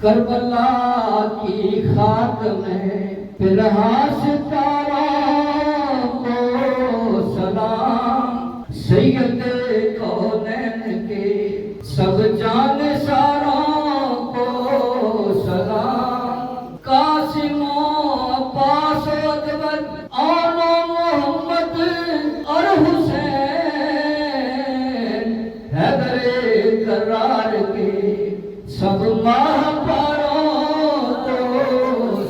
کربلا کی خاک میں فلحال ستاروں کو سلام، سید کونین کے سب جان ساروں کو سلام، قاسم و عباس و اکبر اور محمد اور حسین، حیدر کرار کے سب ماہواروں کو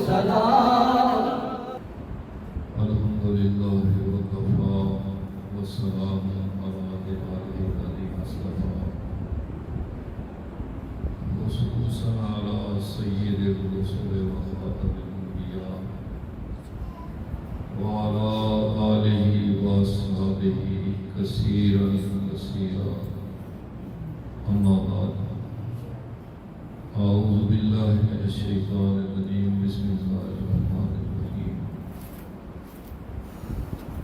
سلام۔ الحمدللہ وکفا والسلام علی عبادہ الذین اصطفیٰ، خصوصاً علی سید الرسل وخاتم الانبیاء وعلی آلہ واصحابہ کثیرا کثیرا، اما بعد، اعوذ باللہ من الشیطان الرجیم، بسم اللہ الرحمن الرحیم،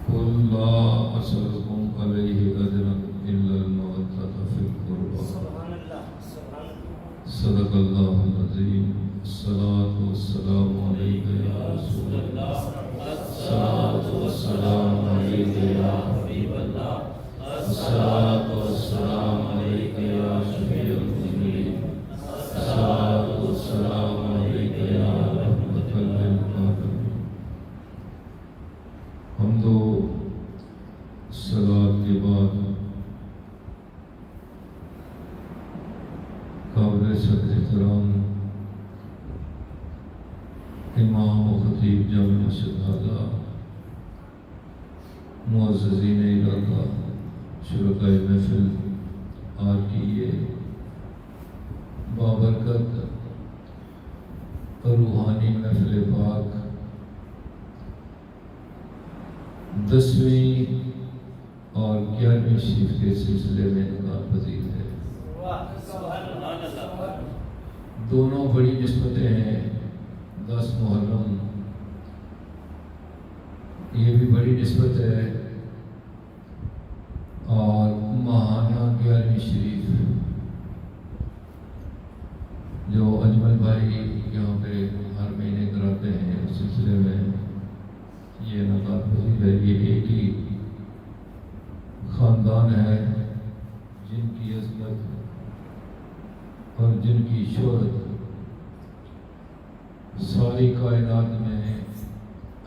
قل لا اسألکم علیہ اجرا الا المودۃ فی القربى، صدق اللہ العظیم۔ الصلاۃ والسلام علیک یا رسول اللہ، الصلاۃ والسلام علیک یا حبیب اللہ، الصلاۃ والسلام علیک یا شفیع المذنبین، الصلاۃ والسلام علیک یا رحمۃ للعالمین۔ حمد و صلاۃ کے بعد قابل صدر احترام امام و خطیب جامع مسجد ہذا، معززین علاقہ، شرکائے محفل، آج کی یہ بابرکت روحانی محفل پاک 10ویں اور 11ویں شریف کے سلسلے میں انعقاد پذیر ہے۔ دونوں بڑی نسبتیں ہیں، 10 محرم یہ بھی بڑی نسبت ہے، اور ماہانہ 11ویں شریف جو اجمل بھائی یہاں پہ ہر مہینے کراتے ہیں، اس سلسلے میں یہ انعقاد پذیر ہے۔ یہ ایک ہی خاندان ہے جن کی عظمت اور جن کی شہرت ساری کائنات میں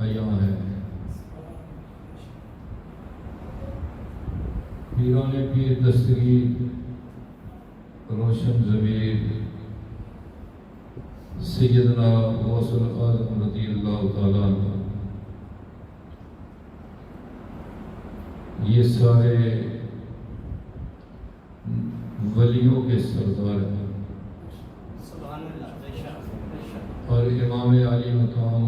عیاں ہے۔ پیران پیر دستگیر روشن ضمیر سیدنا غوث الاعظم رضی اللہ تعالیٰ عنہ، یہ سارے ولیوں کے سردار ہیں، اور امام علی مقام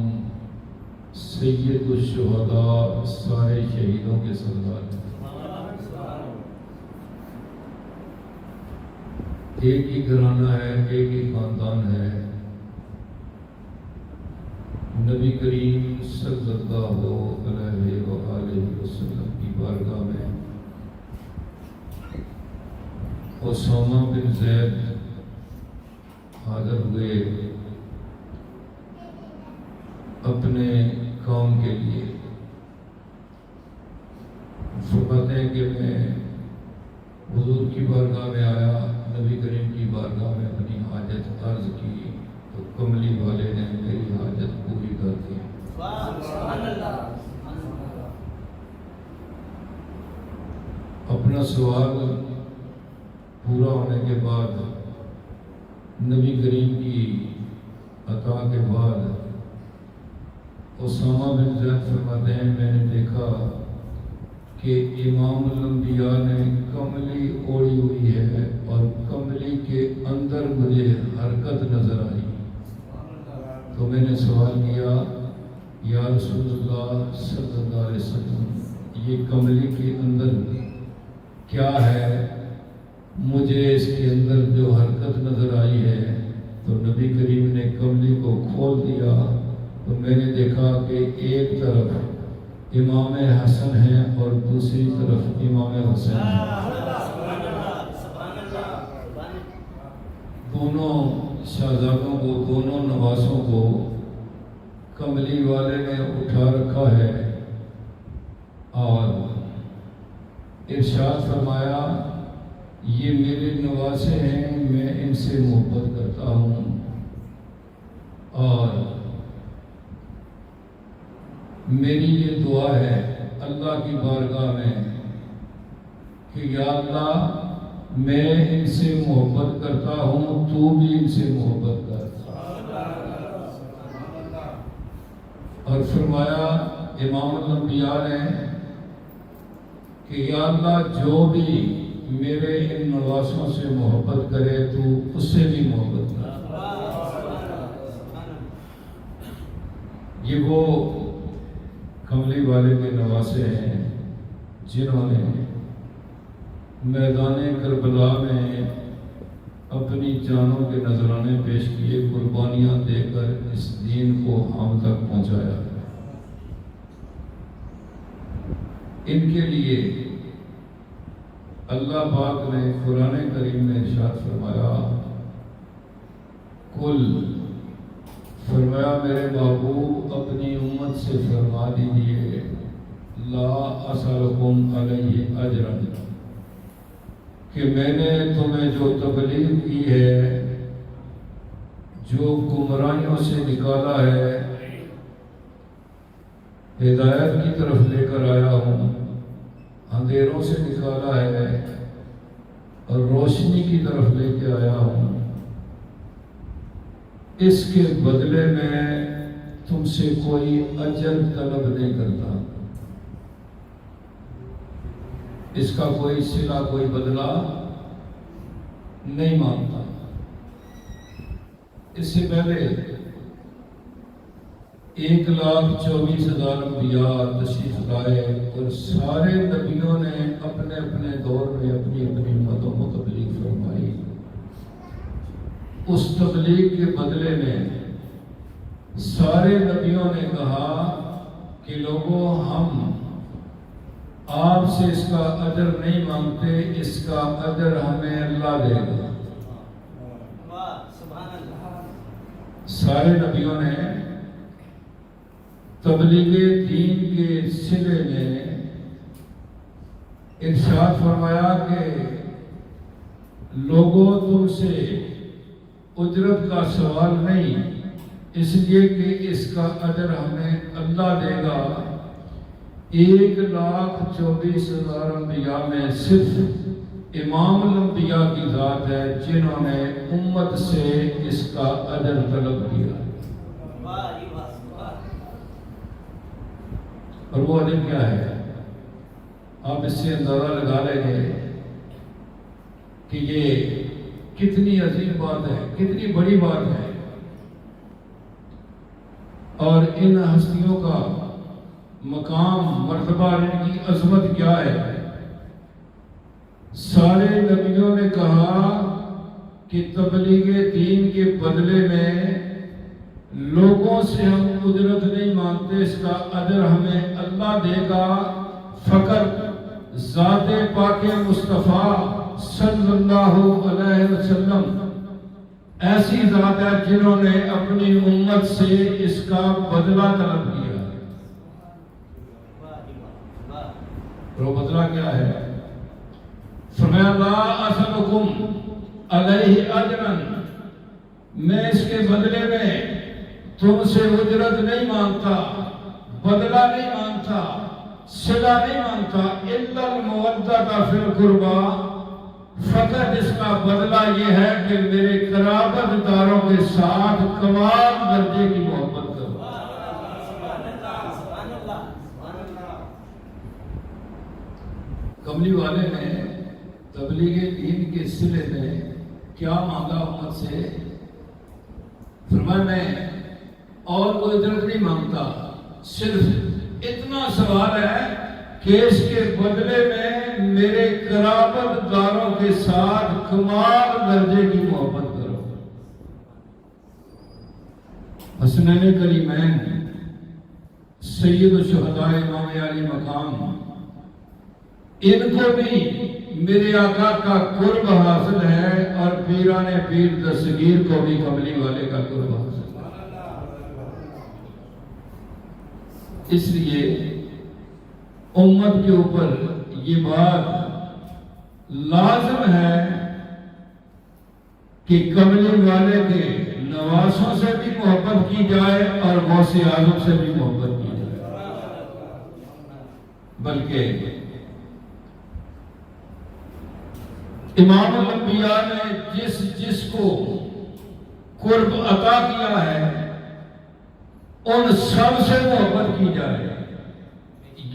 سید الشہداء سارے شہیدوں کے سردار ہیں۔ ایک ہی گھرانہ ہے، ایک ہی خاندان ہے۔ نبی کریم صلی اللہ علیہ وآلہ وسلم کی بارگاہ میں اسامہ بن زید حاضر ہوئے اپنے کام کے لیے۔ فرماتے ہیں کہ میں حضور کی بارگاہ میں آیا، نبی کریم کی بارگاہ میں اپنی حاجت عرض کی تو کملی والے نے میری حاجت پوری کر دی۔ اپنا سوال پورا ہونے کے بعد نبی کریم کی عطا کے بعد اسامہ بن زید فرماتے ہیں میں نے دیکھا کہ امام الانبیاء نے کملی اوڑھی ہوئی ہے اور کملی کے اندر مجھے حرکت نظر آئی، تو میں نے سوال کیا یا رسول اللہ صلی اللہ علیہ وسلم یہ کملی کے اندر کیا ہے؟ مجھے اس کے اندر جو حرکت نظر آئی ہے، تو نبی کریم نے کملی کو کھول دیا تو میں نے دیکھا کہ ایک طرف امام حسن ہیں اور دوسری طرف امام حسین ہیں، دونوں شہزادوں کو، دونوں نواسوں کو کملی والے نے اٹھا رکھا ہے اور ارشاد فرمایا یہ میرے نواسے ہیں، میں ان سے محبت کرتا ہوں اور میری یہ دعا ہے اللہ کی بارگاہ میں کہ یا اللہ میں ان سے محبت کرتا ہوں، تو بھی ان سے محبت کر۔ اور فرمایا امام الانبیاء نے کہ یا اللہ جو بھی میرے ان نواسوں سے محبت کرے تو اس سے بھی محبت کر۔ یہ وہ کملی والے کے نواسے ہیں جنہوں نے میدان کربلا میں اپنی جانوں کے نذرانے پیش کیے، قربانیاں دے کر اس دین کو ہم تک پہنچایا۔ ان کے لیے اللہ پاک نے قرآن کریم میں ارشاد فرمایا، فرمایا میرے محبوب اپنی امت سے فرما دیجئے لا اسألکم علیہ اجرا، کہ میں نے تمہیں جو تبلیغ کی ہے، جو گمراہیوں سے نکالا ہے، ہدایت کی طرف لے کر آیا ہوں، اندھیروں سے نکالا ہے اور روشنی کی طرف لے کے آیا ہوں، اس کے بدلے میں تم سے کوئی اجر طلب نہیں کرتا، اس کا کوئی صلہ، کوئی بدلہ نہیں مانگتا۔ اس سے پہلے 1,24,000 انبیاء تشریف لائے اور سارے نبیوں نے اپنے اپنے دور میں اپنی اپنی امتوں کو تبلیغ فرمائی۔ اس تبلیغ کے بدلے میں سارے نبیوں نے کہا کہ لوگوں ہم آپ سے اس کا اجر نہیں مانگتے، اس کا اجر ہمیں اللہ دے گا۔ سارے نبیوں نے تبلیغ دین کے صلے میں ارشاد فرمایا کہ لوگوں تم سے اجرت کا سوال نہیں، اس لیے کہ اس کا اجر ہمیں اللہ دے گا۔ 1,24,000 انبیاء میں صرف امام الانبیاء کی ذات ہے جنہوں نے امت سے اس کا اجر طلب کیا، اور وہ اجر کیا ہے؟ آپ اس سے اندازہ لگا لیں گے کہ یہ کتنی عظیم بات ہے، کتنی بڑی بات ہے، اور ان ہستیوں کا مقام، مرتبہ، ان کی عظمت کیا ہے۔ سارے نبیوں نے کہا کہ تبلیغ دین کے بدلے میں لوگوں سے ہم اجرت نہیں مانگتے، اس کا اجر ہمیں اللہ دے گا، فقط ذات پاک مصطفیٰ صلی اللہ علیہ وسلم ایسی ذات ہے جنہوں نے اپنی امت سے اس کا بدلہ طلب کیا۔ اور وہ بدلہ کیا ہے؟ فرمایا لا اسألکم علیہ اجرا، میں اس کے بدلے میں تم سے اجرت نہیں مانگتا، بدلہ نہیں مانگتا، صلہ نہیں مانگتا، الا المودۃ فی القربى، فقط اس کا بدلہ یہ ہے کہ میرے قرابت داروں کے ساتھ کمال درجے کی محبت کرو۔ کملی والے نے تبلیغ دین کے صلے میں کیا مانگا امت سے؟ فرمایا میں اور کوئی اجرت نہیں مانگتا، صرف اتنا سوال ہے کہ اس کے بدلے میں میرے قرابت داروں کے ساتھ کمال درجے کی محبت کرو۔ حسنین کریمین سید الشہداء امام علی مقام، ان کو بھی میرے آقا کا قرب حاصل ہے اور پیران پیر دستگیر کو بھی کملی والے کا قرب حاصل ہے۔ اس لیے امت کے اوپر یہ بات لازم ہے کہ کملی والے کے نواسوں سے بھی محبت کی جائے اور غوث اعظم سے بھی محبت کی جائے، بلکہ امام الانبیاء نے جس کو قرب عطا کیا ہے ان سب سے محبت کی جائے۔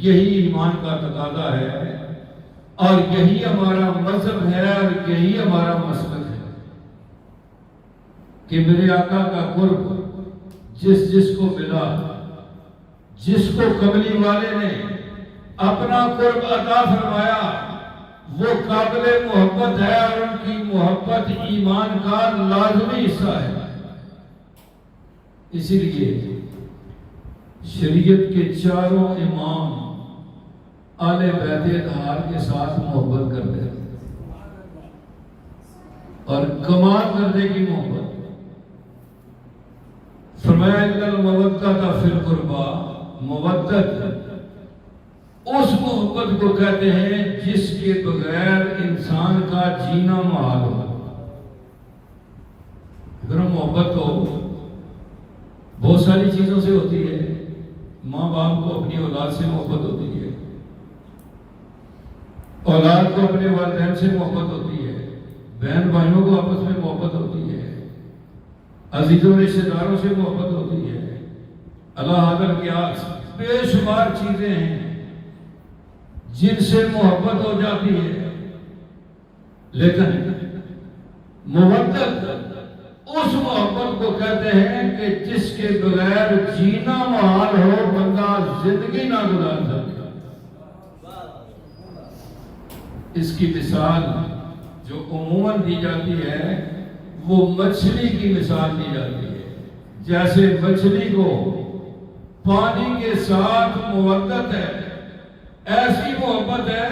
یہی ایمان کا تقاضا ہے اور یہی ہمارا مذہب ہے اور یہی ہمارا مسلک ہے کہ میرے آقا کا قرب جس کو ملا، جس کو کملی والے نے اپنا قرب عطا فرمایا، وہ قابل محبت ہے اور ان کی محبت ایمان کا لازمی حصہ ہے۔ اسی لیے شریعت کے چاروں امام آل بیت اطہار کے ساتھ محبت کرتے ہیں اور کمال کرنے کی محبت۔ فرمایا ان المودۃ فی القربى، مودت اس محبت کو کہتے ہیں جس کے بغیر انسان کا جینا محال ہو۔ اگر محبت تو بہت ساری چیزوں سے ہوتی ہے، ماں باپ کو اپنی اولاد سے محبت ہوتی ہے، اولاد کو اپنے والدین سے محبت ہوتی ہے، بہن بھائیوں کو آپس میں محبت ہوتی ہے، عزیزوں رشتہ داروں سے محبت ہوتی ہے، اللہ حاضر قیاس بے شمار چیزیں ہیں جن سے محبت ہو جاتی ہے، لیکن محبت اس محبت کو کہتے ہیں کہ جس کے بغیر جینا محال ہو، بندہ زندگی نہ گزار سکتا۔ اس کی مثال جو عموماً دی جاتی ہے وہ مچھلی کی مثال دی جاتی ہے۔ جیسے مچھلی کو پانی کے ساتھ محبت ہے، ایسی محبت ہے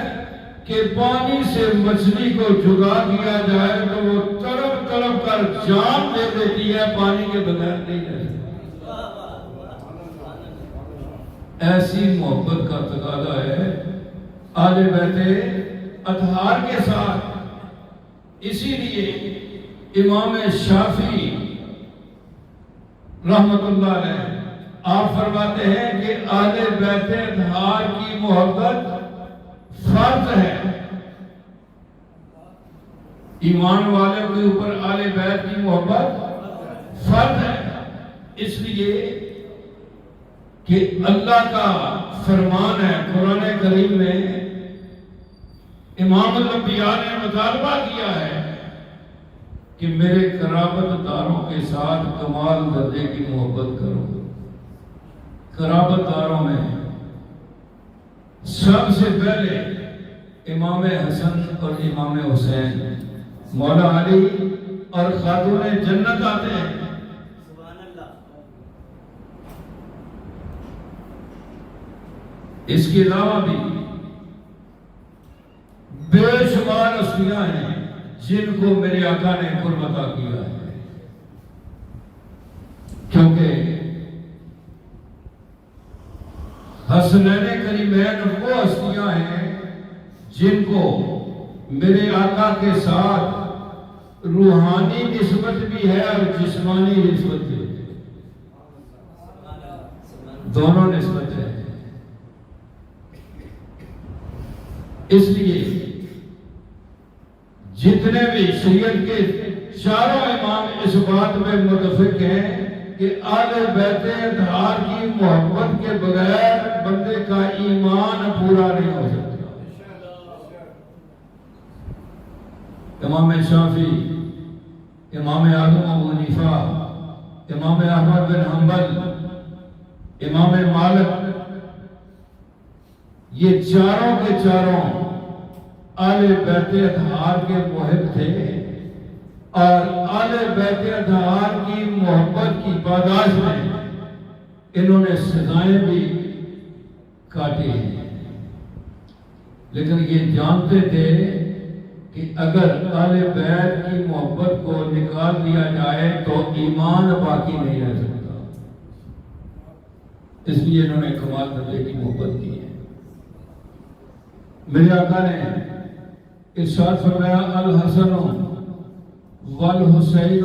کہ پانی سے مچھلی کو جدا کیا جائے تو وہ تڑپ تڑپ کر جان دے دیتی ہے، پانی کے بغیر نہیں رہ سکتی۔ ایسی محبت کا تقاضا ہے آل بیت اطہار کے ساتھ۔ اسی لیے امام شافعی رحمت اللہ علیہ آپ فرماتے ہیں کہ آل بیت اطہار کی محبت فرض ہے۔ ایمان والے کے اوپر آل بیت کی محبت فرض ہے، اس لیے کہ اللہ کا فرمان ہے قرآن کریم میں، امام الانبیاء نے مطالبہ کیا ہے کہ میرے قرابت داروں کے ساتھ کمال درجے کی محبت کرو۔ قرابت داروں میں سب سے پہلے امام حسن اور امام حسین، مولا علی اور خاتون جنت آتے ہیں۔ اس کے علاوہ بھی بے شمار ہستیاں ہیں جن کو میرے آقا نے قرب عطا کیا ہے، کیونکہ حسنین کریمین وہ ہستیاں ہیں جن کو میرے آقا کے ساتھ روحانی نسبت بھی ہے اور جسمانی نسبت بھی ہے، دونوں نسبت ہے۔ اس لیے جتنے بھی شریعت کے چاروں امام اس بات میں متفق ہیں کہ آل بیت اطہار کی محبت کے بغیر بندے کا ایمان پورا نہیں ہو سکتا۔ امام شافعی، امام اعظم ابو حنیفہ، امام احمد بن حنبل، امام مالک، یہ چاروں کے چاروں آل بیت اطہار کے محب تھے اور آل بیت اطہار کی محبت کی پاداش میں انہوں نے سزائیں بھی کاٹی، لیکن یہ جانتے تھے کہ اگر اہل بیت کی محبت کو نکال دیا جائے تو ایمان باقی نہیں رہ سکتا، اس لیے انہوں نے کمال درجے کی محبت کی ہے۔ میرے آقا نے ارشاد فرمایا الحسن والحسین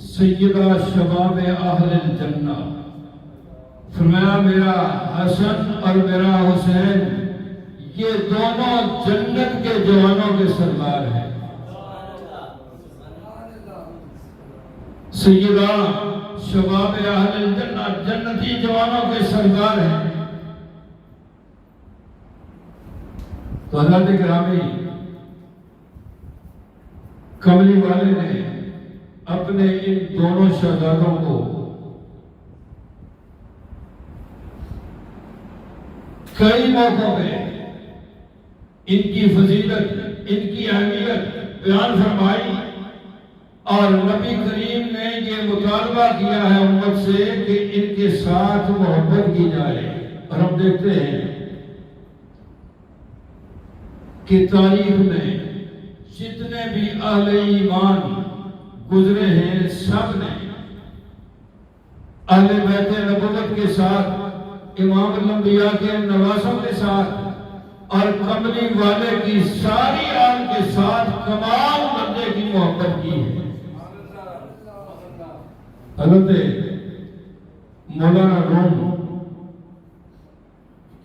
سیدہ شباب اہل الجنہ، فرمایا میرا حسن اور میرا حسین یہ دونوں جنت کے جوانوں کے سردار ہیں۔ سیدہ شباب اہل الجنہ جنتی جوانوں کے سردار ہیں۔ تو حضرت گرامی کملی والے نے اپنے ان دونوں شہزادوں کو کئی موقعوں پہ ان کی فضیلت، ان کی اہمیت بیان فرمائی، اور نبی کریم نے یہ مطالبہ کیا ہے امت سے کہ ان کے ساتھ محبت کی جائے۔ اور ہم دیکھتے ہیں کہ تاریخ میں جتنے بھی اہل ایمان گزرے ہیں سب نے اہل بیت نبوت کے ساتھ، امام الانبیاء کے نواسوں کے ساتھ اور کملی والے کی ساری آل کے ساتھ کمال درجے کی محبت کی ہے۔ حضرت مولانا روم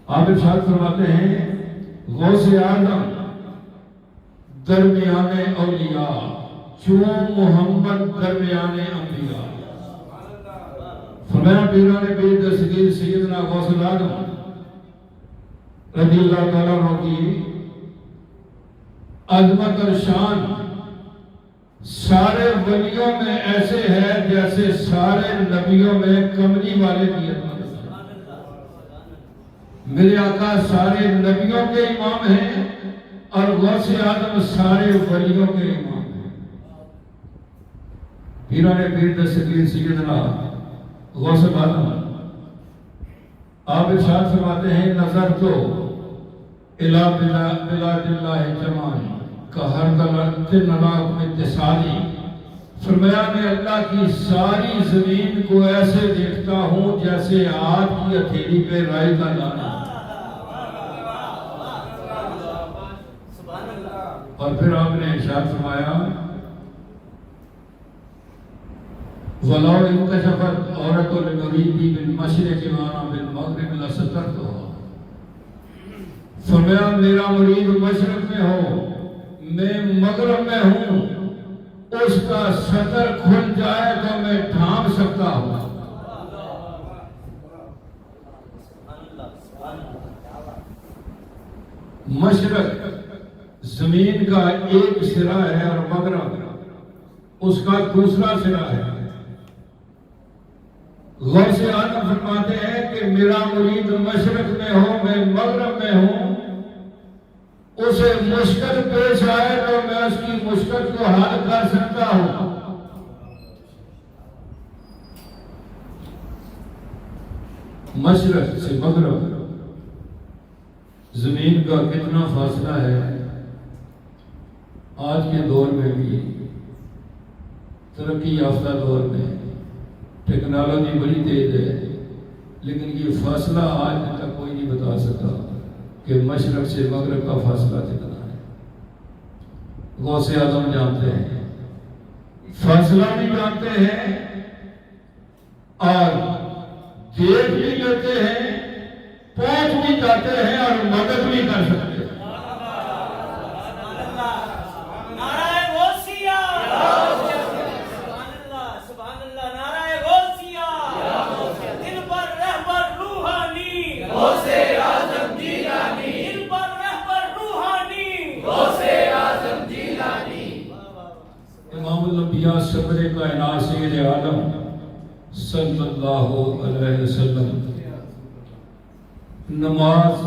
آپ ارشاد فرماتے ہیں غوث اعظم درمیان اولیاء چون محمد درمیان انبیاء، فرمایا پیران پیر دستگیر سیدنا غوث اعظم رضی اللہ تعالیٰ عنہ کی عظمت اور شان سارے ولیوں میں ایسے ہے جیسے سارے نبیوں میں کملی والے کی عظمت ہے۔ میرے آقا سارے نبیوں کے امام ہیں اور غوث اعظم سارے ولیوں کے امام ہیں۔ پیران پیر دستگیر سیدنا غوث اعظم آپ ارشاد فرماتے ہیں نظر تو الہ بلاد اللہ جمعان کا ہر دلالت نلاق میں اتصالی، فرمایا میں اللہ کی ساری زمین کو ایسے دیکھتا ہوں جیسے آج کی ہتھیلی پہ رائی کا دانہ۔ اور پھر آپ نے ارشاد فرمایا وَلَوْ اِنْكَشَفَتْ عَوْرَةُ لِمُرِيدِي بِالْمَشْرِقِ وَأَنَا بِالْمَغْرِبِ لَسَتَرْتُهَا، فرمایا میرا مرید مشرق میں ہو میں مغرب میں ہوں، اس کا سطر کھل جائے تو میں ڈھانپ سکتا ہوں۔ مشرق زمین کا ایک سرا ہے اور مغرب اس کا دوسرا سرا ہے۔ غوث اعظم فرماتے ہیں کہ میرا مرید مشرق میں ہو میں مغرب میں ہوں، اسے مشکل پیش آئے تو میں اس کی مشکل کو حل کر سکتا ہوں۔ مشرق سے مغرب زمین کا کتنا فاصلہ ہے۔ آج کے دور میں بھی ترقی یافتہ دور میں ٹیکنالوجی بڑی تیز ہے، لیکن یہ فاصلہ آج تک کوئی نہیں بتا سکا کہ مشرق سے مغرب کا فاصلہ کتنا ہے۔ غوث اعظم جانتے ہیں، فاصلہ بھی جانتے ہیں اور دیکھ بھی لیتے ہیں، پہنچ بھی جاتے ہیں اور مدد بھی کر سکتے ہیں۔ صبر کائنات سید عالم صلی اللہ علیہ وسلم نماز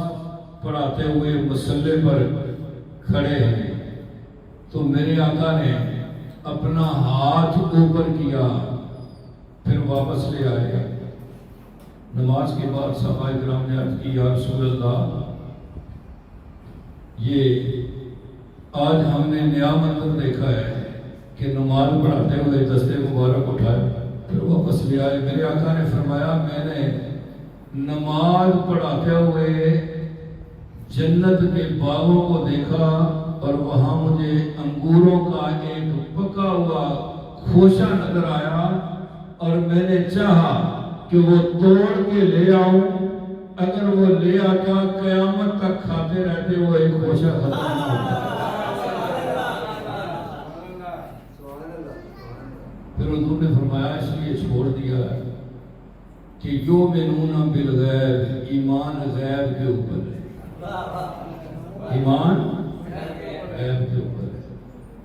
پڑھاتے ہوئے مصلی پر کھڑے ہیں تو میرے آقا نے اپنا ہاتھ اوپر کیا، پھر واپس لے آئے۔ نماز کے بعد صحابہ کرام نے عرض کی یا رسول اللہ یہ آج ہم نے نیا منظر دیکھا ہے کہ نماز پڑھاتے ہوئے دستے مبارک اٹھائے پھر واپس لے آئے. میرے آقا نے فرمایا میں نے نماز پڑھاتے ہوئے جنت کے باغوں کو دیکھا اور وہاں مجھے انگوروں کا ایک پکا ہوا خوشہ نظر آیا اور میں نے چاہا کہ وہ توڑ کے لے آؤں. اگر وہ لے آتا قیامت تک کھاتے رہتے وہ ایک خوشہ ختم نہ ہوتا. پھر حضور نے فرمایا اس لیے چھوڑ دیا ہے کہ یؤمنون بالغیب ایمان غیب کے اوپر ہے. ایمان غیب کے اوپر ہے.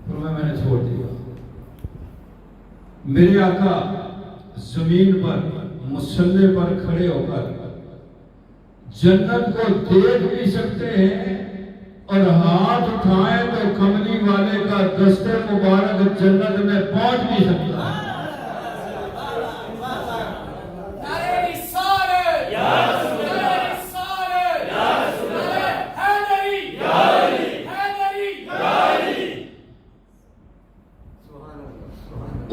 فرمایا میں نے چھوڑ دیا. میرے آقا زمین پر مصلی پر کھڑے ہو کر جنت کو دیکھ بھی سکتے ہیں اور ہاتھ اٹھائیں تو کملی والے کا دست مبارک جنت میں پہنچ بھی سکتا ہے.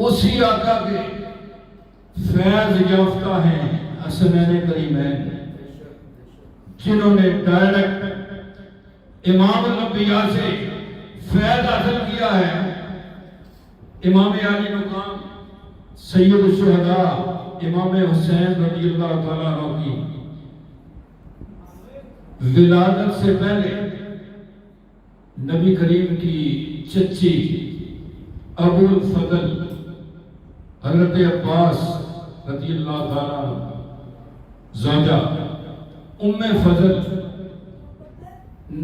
اسی آقا کے فیض یافتہ ہیں حسنین کریمین جنہوں نے ڈائریکٹ امام الانبیاء سے فیض حاصل کیا ہے. امام علی مقام سید الشہداء امام حسین رضی اللہ تعالیٰ عنہ کی ولادت سے پہلے نبی کریم کی چچی ابو الفضل حضرت عباس رضی اللہ تعالیٰ زوجہ ام فضل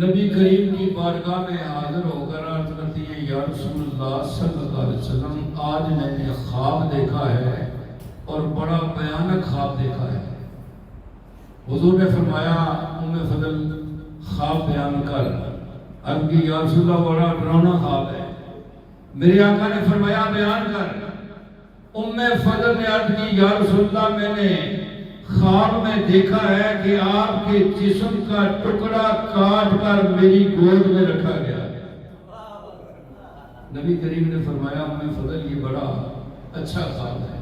نبی کریم کی بارگاہ میں حاضر ہو کر عرض کرتی ہیں یا رسول اللہ صلی اللہ علیہ وسلم آج میں نے خواب دیکھا ہے اور بڑا بھیانک خواب دیکھا ہے. حضور نے فرمایا ام فضل خواب بیان کر. عرض کی یا رسول اللہ بڑا ڈراؤنا خواب ہے. میرے آقا نے فرمایا بیان کر. ام فضل نے عرض کی یا رسول اللہ میں نے خواب میں دیکھا ہے کہ آپ کے جسم کا ٹکڑا کاٹ کر میری گود میں رکھا گیا ہے. نبی کریم نے فرمایا ام فضل یہ بڑا اچھا خواب ہے.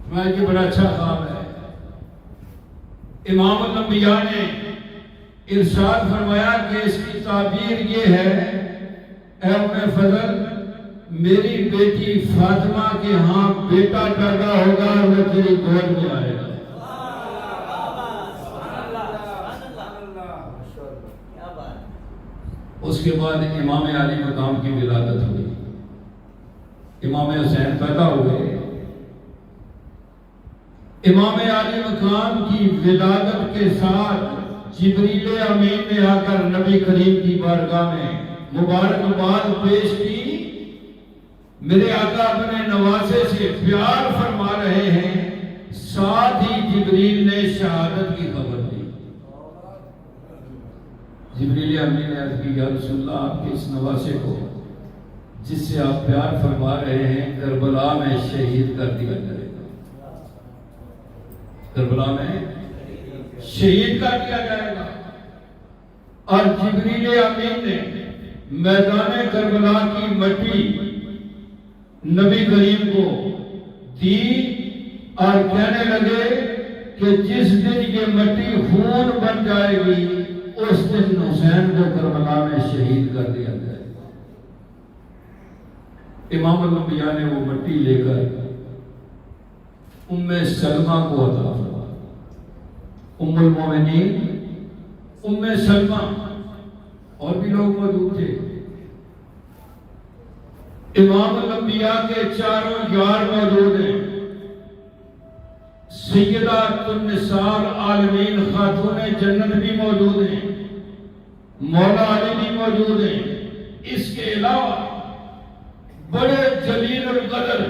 فرمایا یہ بڑا اچھا خواب ہے. امام الانبیاء نے ارشاد فرمایا کہ اس کی تعبیر یہ ہے اے ام فضل میری بیٹی فاطمہ کے ہاں بیٹا پیدا ہوگا اور وہ تیری گود میں آئے گا. اس کے بعد امام علی مقام کی ولادت ہوئی. امام حسین پیدا ہوئے. امام علی مقام کی ولادت کے ساتھ جبریل امین نے آ کر نبی کریم کی بارگاہ میں مبارکباد پیش کی. میرے آقا اپنے نواسے سے پیار فرما رہے ہیں ساتھ ہی جبریل نے شہادت کی خبر دی. جبریل امین نے عرض کی یا رسول اللہ آپ کے اس نواسے کو جس سے آپ پیار فرما رہے ہیں کربلا میں شہید کر دیا جائے گا. کربلا میں شہید کر دیا جائے گا. اور جبریل امین نے میدان کربلا کی مٹی نبی کریم کو دی اور کہنے لگے کہ جس دن یہ مٹی خون بن جائے گی اس دن حسین کو کربلا میں شہید کر دیا جائے گا. امام الانبیاء نے وہ مٹی لے کر ام سلمہ کو عطا فرمایا. ام المومنین ام سلمہ اور بھی لوگ موجود تھے. امام الانبیاء کے چاروں یار موجود ہیں. سیدہ النساء العالمین خاتون جنت بھی موجود ہیں. مولا علی بھی موجود ہیں. اس کے علاوہ بڑے جلیل القدر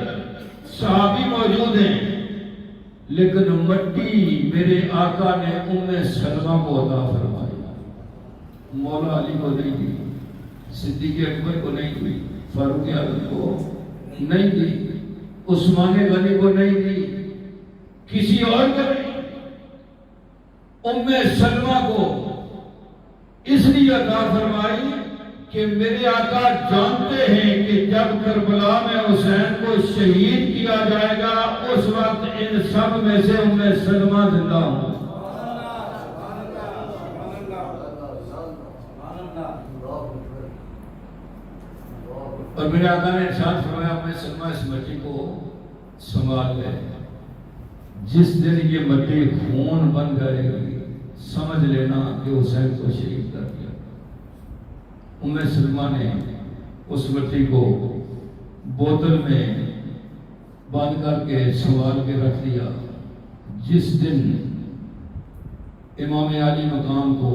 صحابی موجود ہیں. لیکن مٹی میرے آقا نے ام سلمہ کو عطا فرمائی. مولا علی کو نہیں دی, صدیق اکبر کو نہیں دی, فاروق اعظم کو نہیں دی, عثمان غنی کو نہیں دی, کسی اور کو نہیں. ام سلمہ کو اس لیے عطا فرمائی کہ میرے آقا جانتے ہیں کہ جب کربلا میں حسین کو شہید کیا جائے گا اس وقت ان سب میں سے ام سلمہ زندہ ہوں. اور میرے آقا نے ارشاد فرمایا ام سلمہ اس مٹی کو سنبھال لے، جس دن یہ مٹی خون بن جائے گی سمجھ لینا کہ حسین کو شہید کر دیا. ام سلمہ نے اس مٹی کو بوتل میں باندھ کر کے سنبھال کے رکھ دیا. جس دن امام علی مقام کو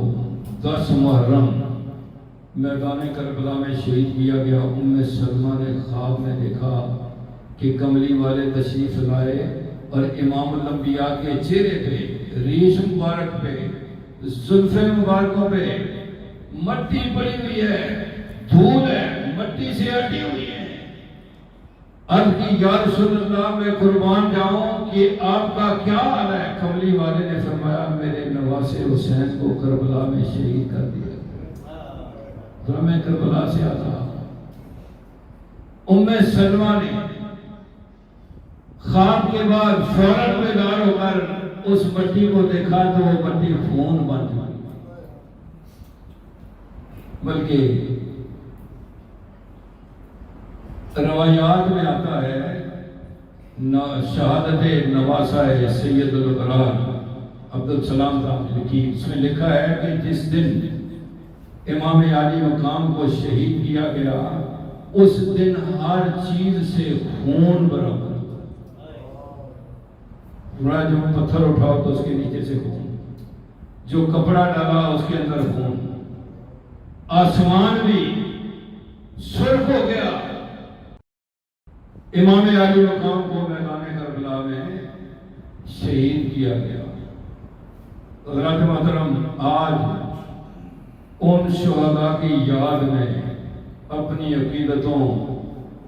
10 محرم میدان کربلا میں شہید کیا گیا، ام سلمہ نے خواب میں دیکھا کہ کملی والے تشریف لائے اور امام الانبیاء کے چہرے پہ، ریش مبارک پہ، زلف مبارکوں پہ مٹی پڑی ہوئی ہے، دھول ہے، مٹی سے ہٹی ہوئی ہے. عرض کی یا رسول اللہ میں قربان جاؤں کہ آپ کا کیا حال ہے؟ کملی والے نے فرمایا میرے نواسے حسین کو کربلا میں شہید کر دیا. تو میں کربلا سے آتا. ام سلمہ نے خواب کے بعد فوراً بیدار ہو کر اس مٹی کو دیکھا تو وہ مٹی خون بن گئی. بلکہ روایات میں آتا ہے شہادت نواسہ سید الابرار عبدالسلام صاحب لکھی، اس میں لکھا ہے کہ جس دن امام علی مقام کو شہید کیا گیا اس دن ہر چیز سے خون برآمد. جو پتھر اٹھاؤ تو اس کے نیچے سے خون، جو کپڑا ڈالا اس کے اندر خون، آسمان بھی سرخ ہو گیا. امام علی مقام کو میدان کربلا میں شہید کیا گیا. حضرات محترم، آج ان شہداء کی یاد میں اپنی عقیدتوں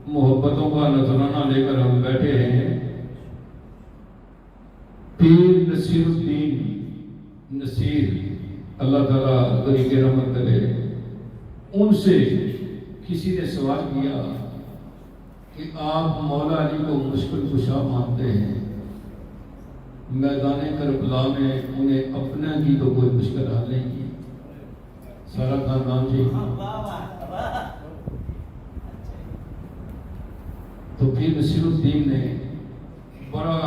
محبتوں کا نذرانہ لے کر ہم بیٹھے ہیں. پیر نصیر الدین نصیر اللہ تعالیٰ غریق رحمت کرے، ان سے کسی نے سوال کیا کہ آپ مولا علی کو مشکل کشا مانتے ہیں، میدان کربلا میں انہیں اپنا کی تو کوئی مشکل حل نہیں کی. سارا خاندان جی. تو پیر نصیر الدین نے بڑا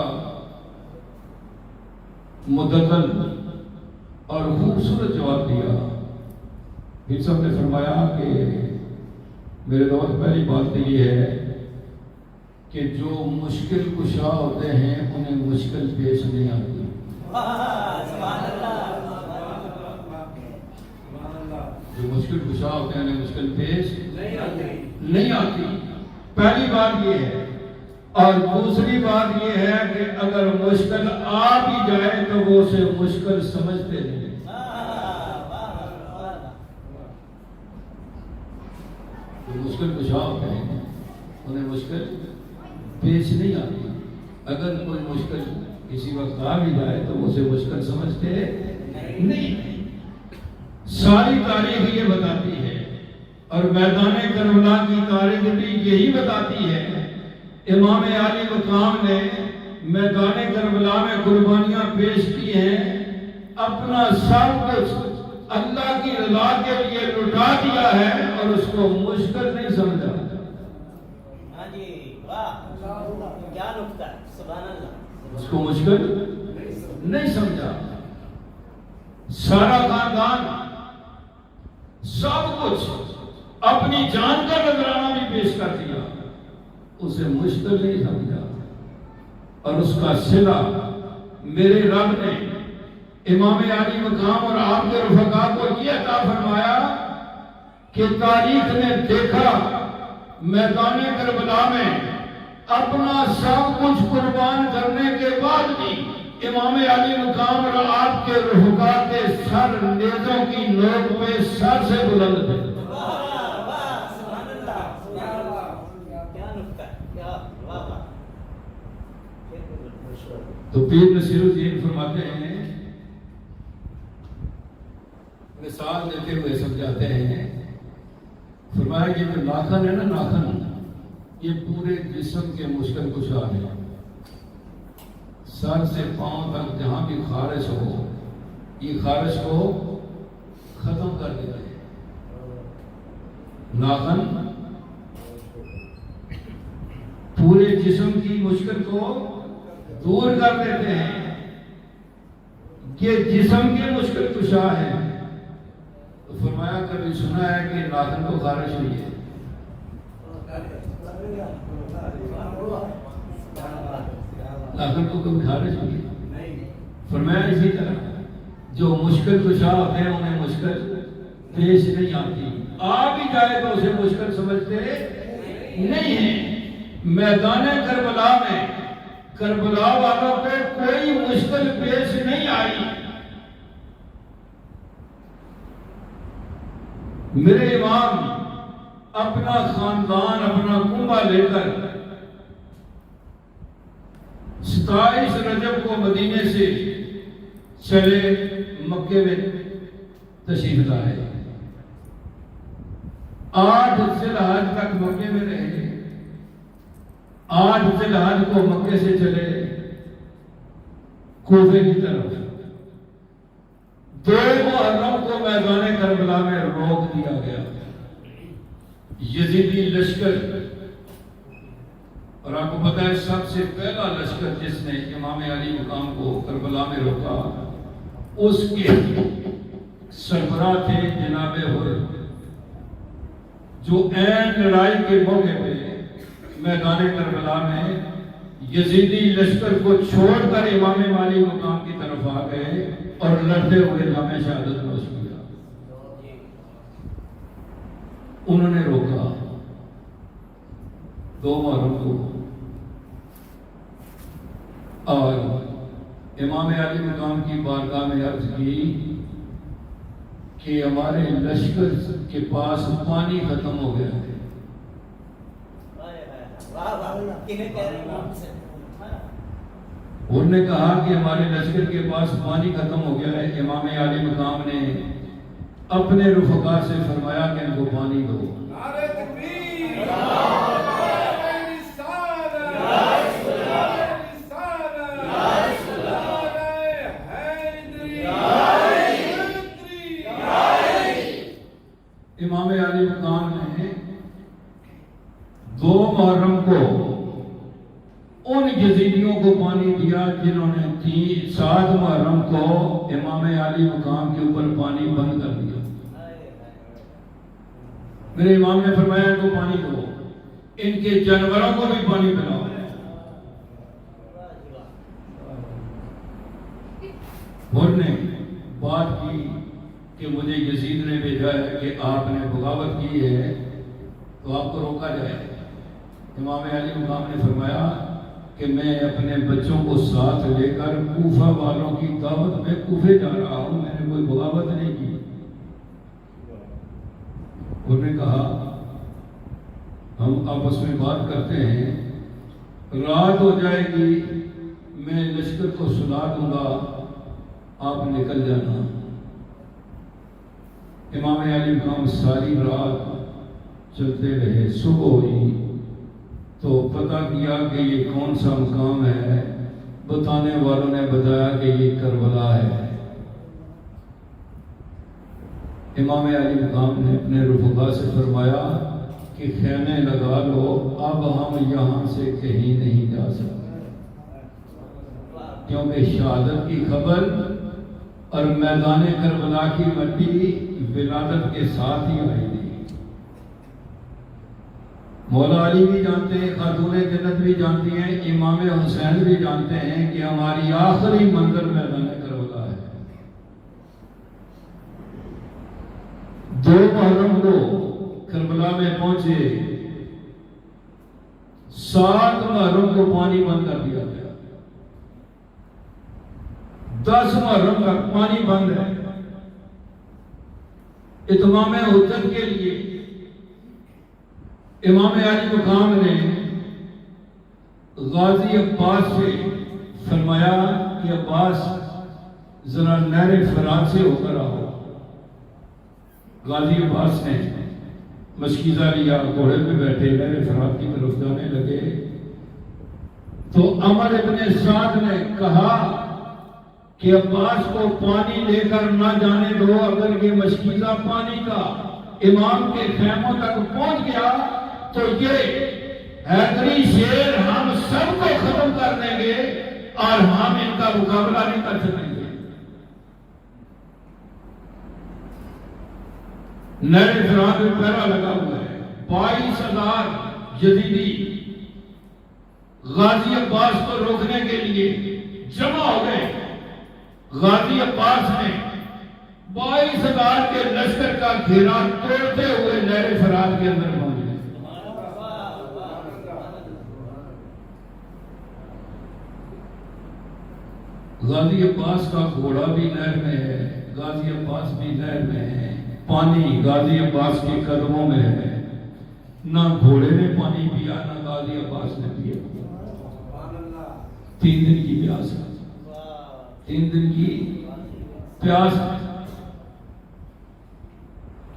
مدلل اور خوبصورت جواب دیا. پھر صاحب نے فرمایا کہ میرے دوست پہلی بات تو یہ ہے کہ جو مشکل کشا ہوتے ہیں انہیں مشکل پیش نہیں آتی. جو مشکل کشا ہوتے ہیں انہیں مشکل پیش نہیں آتی. پہلی بات یہ ہے. اور دوسری بات یہ ہے کہ اگر مشکل آ بھی جائے تو وہ اسے مشکل سمجھتے نہیں. جو مشکل کشا ہوتے ہیں انہیں مشکل پیش نہیں آتی. اگر کوئی مشکل کسی وقت آ بھی جائے تو اسے مشکل سمجھتے نہیں. ساری تاریخ یہ بتاتی ہے اور میدان کربلا کی تاریخ بھی یہی بتاتی ہے. امام علی مقام نے میدان کربلا میں قربانیاں پیش کی ہیں، اپنا سب کچھ اللہ کی رضا کے لیے لٹا دیا ہے اور اس کو مشکل نہیں سمجھا. اس کو مشکل نہیں سمجھا. سارا خاندان سب کچھ اپنی جان کا نذرانہ بھی پیش کر دیا، اسے مشکل نہیں سمجھا. اور اس کا صلہ میرے رب نے امام علی مقام اور آپ کے رفقا کو یہ عطا فرمایا کہ تاریخ نے دیکھا میدان کربلا میں اپنا سب کچھ قربان کرنے کے بعد بھی امام علی مقام اور آپ کے رفقا کے سر نیزوں کی نوک پہ سر سے بلند تھے. تو پیر نصیر الدین فرماتے ہیں، مثال دیتے دیتے ہوئے سمجھاتے ہیں، فرمایا کہ جو ناخن ہے نا، ناخن یہ پورے جسم کے مشکل کشا ہے، سر سے پاؤں تک جہاں بھی خارش ہو یہ خارش کو ختم کر دیتے ہیں۔ ناخن پورے جسم کی مشکل کو دور کر دیتے ہیں، یہ جسم کی مشکل کشا ہے۔ تو فرمایا کبھی سنا ہے کہ ناخن کو خارش ہوئی ہے؟ ناخن کو کبھی خارش ہوئی ہے؟ فرمایا اسی طرح جو مشکل کشا ہوتے ہیں انہیں مشکل پیش نہیں آتی، آ بھی جائے تو اسے مشکل سمجھتے نہیں ہیں۔ میدان کربلا میں کربلا والوں پہ کوئی مشکل پیش نہیں آئی۔ میرے امام اپنا خاندان، اپنا کنبہ لے کر 27 رجب کو مدینے سے چلے مکے میں تشریف لائے، 8 ذی الحج تک مکے میں رہے، 8 ذی الحج کو مکے سے چلے کوفے کی طرف، 2 محرم کو میدان کربلا میں روک دیا گیا۔ یزیدی لشکر، اور آپ کو پتا ہے سب سے پہلا لشکر جس نے امام علی مقام کو کربلا میں روکا اس کے سربراہ تھے جناب حر، جو عین لڑائی کے موقع پہ میدان کربلا میں یزیدی لشکر کو چھوڑ کر امام علی مقام کی طرف آ گئے اور لڑتے ہوئے نام شہادت نوش کیا۔ انہوں نے روکا 2 محرم کو، اور امام علی مقام کی بارگاہ میں عرض کی کہ ہمارے لشکر کے پاس پانی ختم ہو گیا ہے۔ انہوں نے کہا کہ ہمارے لشکر کے پاس پانی ختم ہو گیا ہے۔ امام علی مقام نے اپنے رفقا سے فرمایا کہ ان کو پانی دو۔ امام علی مقام نے 2 محرم کو ان یزیدیوں کو پانی دیا جنہوں نے 7 محرم کو امام علی مقام کے اوپر پانی بند کر دیا۔ میرے امام نے فرمایا ان کو پانی دو، ان کے جانوروں کو بھی پانی پلاؤ۔ اور نے بات کی کہ مجھے یزید نے بھیجا ہے کہ آپ نے بغاوت کی ہے تو آپ کو روکا جائے۔ امام علی مقام نے فرمایا کہ میں اپنے بچوں کو ساتھ لے کر کوفہ والوں کی دعوت میں کوفے جا رہا ہوں، میں نے کوئی بغاوت نہیں کی۔ انہوں نے کہا ہم آپس میں بات کرتے ہیں، رات ہو جائے گی میں لشکر کو سلا دوں گا، آپ نکل جانا۔ امام علی مقام ساری رات چلتے رہے، صبح ہوئی تو پتہ کیا کہ یہ کون سا مقام ہے، بتانے والوں نے بتایا کہ یہ کربلا ہے۔ امام علی مقام نے اپنے رفقا سے فرمایا کہ خیمے لگا لو، اب ہم یہاں سے کہیں نہیں جا سکتے، کیونکہ شہادت کی خبر اور میدان کربلا کی مٹی ولادت کے ساتھ ہی آئی تھی۔ مولا علی بھی جانتے ہیں، خاتون جنت بھی جانتی ہیں، امام حسین بھی جانتے ہیں کہ ہماری آخری منزل میدان کربلا ہے۔ 2 محرم کو کربلا میں پہنچے، 7 محرم کو پانی بند کر دیا گیا، 10 محرم تک پانی بند ہے۔ اتمام حجت کے لیے امام علی مقام نے غازی عباس سے فرمایا کہ عباس ذرا نہر فرات سے ہو کر آؤ۔ غازی عباس نے مشکیزہ لیا، گھوڑے پہ بیٹھے نہر فرات کی طرف جانے لگے تو عمر ابن سعد نے کہا کہ عباس کو پانی لے کر نہ جانے دو، اگر یہ مشکیزہ پانی کا امام کے خیموں تک پہنچ گیا تو یہ حیدری شیر ہم سب کو ختم کر دیں گے اور ہم ان کا مقابلہ نہیں کر سکیں گے۔ نہر فرات میں پہرا لگا ہوا ہے، 22,000 یزیدی غازی عباس کو روکنے کے لیے جمع ہو گئے۔ غازی عباس نے 22,000 کے لشکر کا گھیرا توڑتے ہوئے نہر فرات کے اندر پہنچ گئے۔ غازی عباس کا گھوڑا بھی نہر میں ہے، غازی عباس بھی نہر میں ہے، پانی غازی عباس کے قدموں میں ہے، نہ گھوڑے نے پانی پیا نہ غازی عباس نے پیا۔ 3 دن کی پیاس، 3 دن کی پیاس،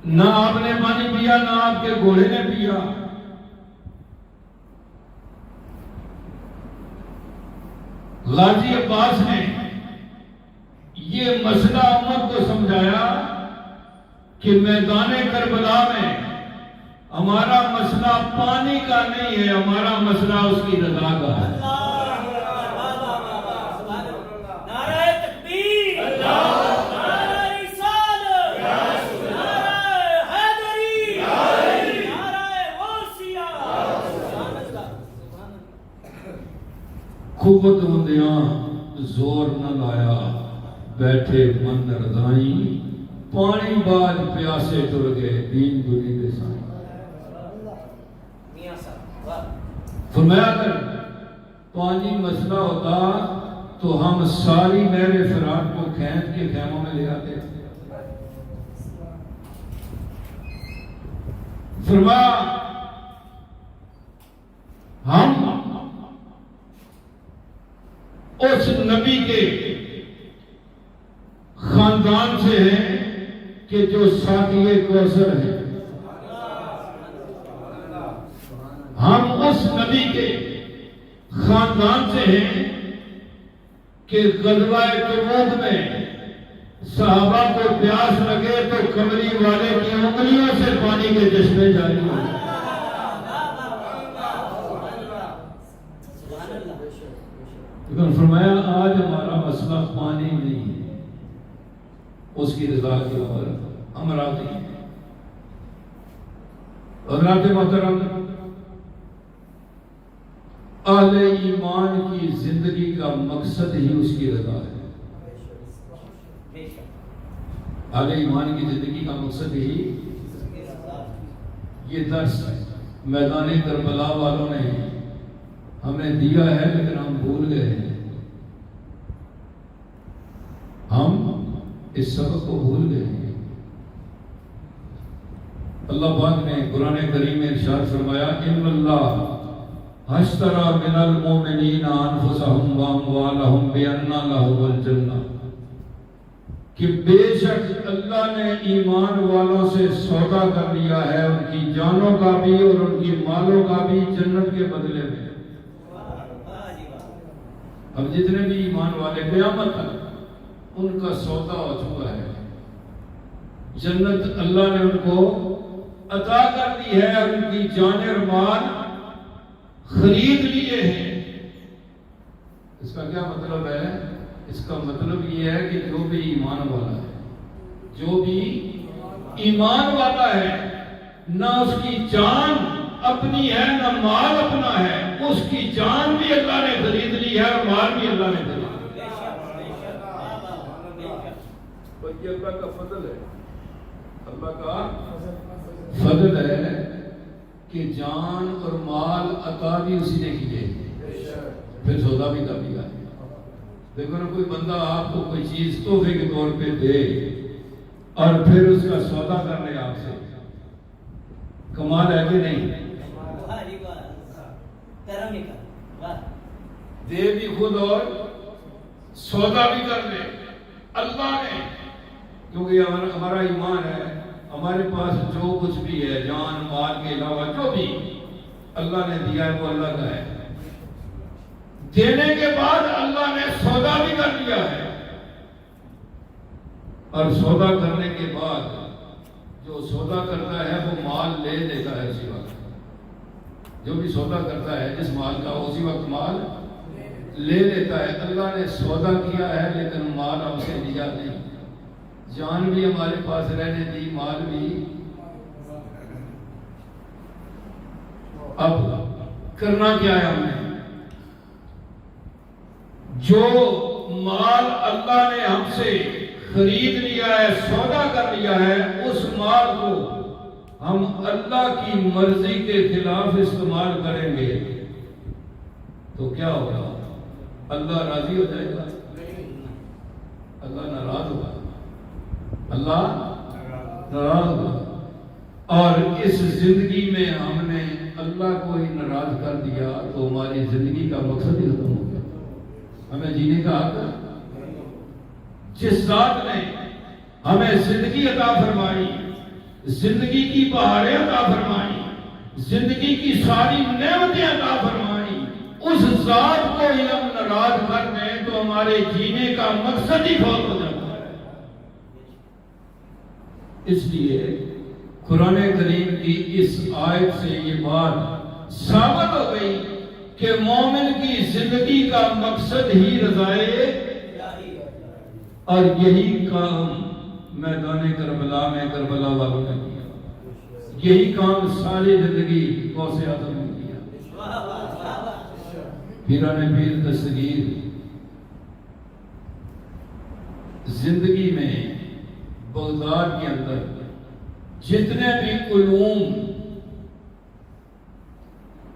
نہ آپ نے پانی پیا نہ آپ کے گھوڑے نے پیا۔ غازی عباس نے یہ مسئلہ امت کو سمجھایا کہ میدان کربلا میں ہمارا مسئلہ پانی کا نہیں ہے، ہمارا مسئلہ اس کی رضا کا ہے۔ نعرہ تکبیر، نعرہ رسالت، نعرہ حیدری، نعرہ غوثیہ۔ قوت ہوندیاں زور نہ لایا، بیٹھے من رضائی، پانی بعد پیاسے ٹر گئے، دین دنی دے سائیں۔ فرمایا اگر پانی مسئلہ ہوتا تو ہم ساری نہر فرات کو کھینچ کے خیموں میں لے آتے۔ فرمایا ہم اس نبی کے خاندان سے ہیں کہ جو ساقی کوثر ہے، ہم اس نبی کے خاندان سے ہیں کہ غزوہ تبوک میں صحابہ کو پیاس لگے تو کمری والے کی انگلیوں سے پانی کے چشمے جاری ہوئے۔ لیکن فرمایا آج ہمارا مسئلہ پانی نہیں ہے، اس کی رضا کے اوپر ہم راضی ہیں۔ حضرات محترم، اہل ایمان کی زندگی کا مقصد ہی اس کی رضا ہے۔ اہل ایمان کی زندگی کا مقصد ہی یہ درس میدان کربلا والوں نے ہمیں دیا ہے، لیکن ہم بھول گئے ہیں، ہم اس سبق کو بھول گئے ہیں۔ اللہ پاک نے قرآن کریم میں ارشاد فرمایا ان اللہ اشتری من المؤمنین انفسهم واموالهم بان لهم الجنہ، کہ بے شک اللہ نے ایمان والوں سے سودا کر لیا ہے، ان کی جانوں کا بھی اور ان کی مالوں کا بھی جنت کے بدلے میں۔ اب جتنے بھی ایمان والے قیامت تک ان کا سودا ہو چکا ہے، جنت اللہ نے ان کو عطا کر دی ہے، ان کی جان اور مال خرید لیے ہیں۔ اس کا کیا مطلب ہے؟ اس کا مطلب یہ ہے کہ جو بھی ایمان والا ہے، جو بھی ایمان والا ہے، نہ اس کی جان اپنی ہے نہ مال اپنا ہے، اس کی جان بھی اللہ نے خرید لی ہے اور مال بھی اللہ نے خرید لیا۔ یہ اللہ کا فضل ہے، اللہ کا فضل ہے کہ جان اور مال عطا بھی اسی نے کیے، پھر سودا بھی کر دیا۔ دیکھو نا، کوئی بندہ آپ کو کوئی چیز تحفے کے طور پہ دے اور پھر اس کا سودا کر لے آپ سے، کمال ہے کہ نہیں؟ دے بھی خود اور سودا بھی کر لے اللہ نے، کیونکہ ہمارا ایمان ہے ہمارے پاس جو کچھ بھی ہے، جان مال کے علاوہ جو بھی اللہ نے دیا ہے وہ اللہ کا ہے۔ دینے کے بعد اللہ نے سودا بھی کر لیا ہے، اور سودا کرنے کے بعد جو سودا کرتا ہے وہ مال لے لیتا ہے اسی وقت۔ جو بھی سودا کرتا ہے جس مال کا، اسی وقت مال لے لیتا ہے۔ اللہ نے سودا کیا ہے لیکن مال ہم سے لیا نہیں۔ جان بھی ہمارے پاس رہنے دی، مال بھی۔ اب کرنا کیا ہے ہم نے؟ جو مال اللہ نے ہم سے خرید لیا ہے، سودا کر لیا ہے، اس مال کو ہم اللہ کی مرضی کے خلاف استعمال کریں گے تو کیا ہوگا؟ اللہ راضی ہو جائے گا؟ اللہ ناراض ہوگا، اللہ ناراض ہوگا۔ اور اس زندگی میں ہم نے اللہ کو ہی ناراض کر دیا تو ہماری زندگی کا مقصد ہی ختم ہو گیا۔ ہمیں جینے کا حق ہے۔ جس ذات نے ہمیں زندگی عطا فرمائی، زندگی کی بہاریں عطا فرمائی، زندگی کی ساری نعمتیں عطا فرمائی، اس ذات کو ہی ہم ناراض کر دیں تو ہمارے جینے کا مقصد ہی فوت ہو جاتا ہے۔ اس لیے قرآن کریم کی اس آیت سے یہ بات ثابت ہو گئی کہ مومن کی زندگی کا مقصد ہی رضائے، اور یہی کام میدان کربلا میں کربلا والوں نے کیا، یہی کام ساری زندگی غوث اعظم نے کیا۔ پیران پیر دستگیر زندگی میں بغداد کے اندر جتنے بھی علوم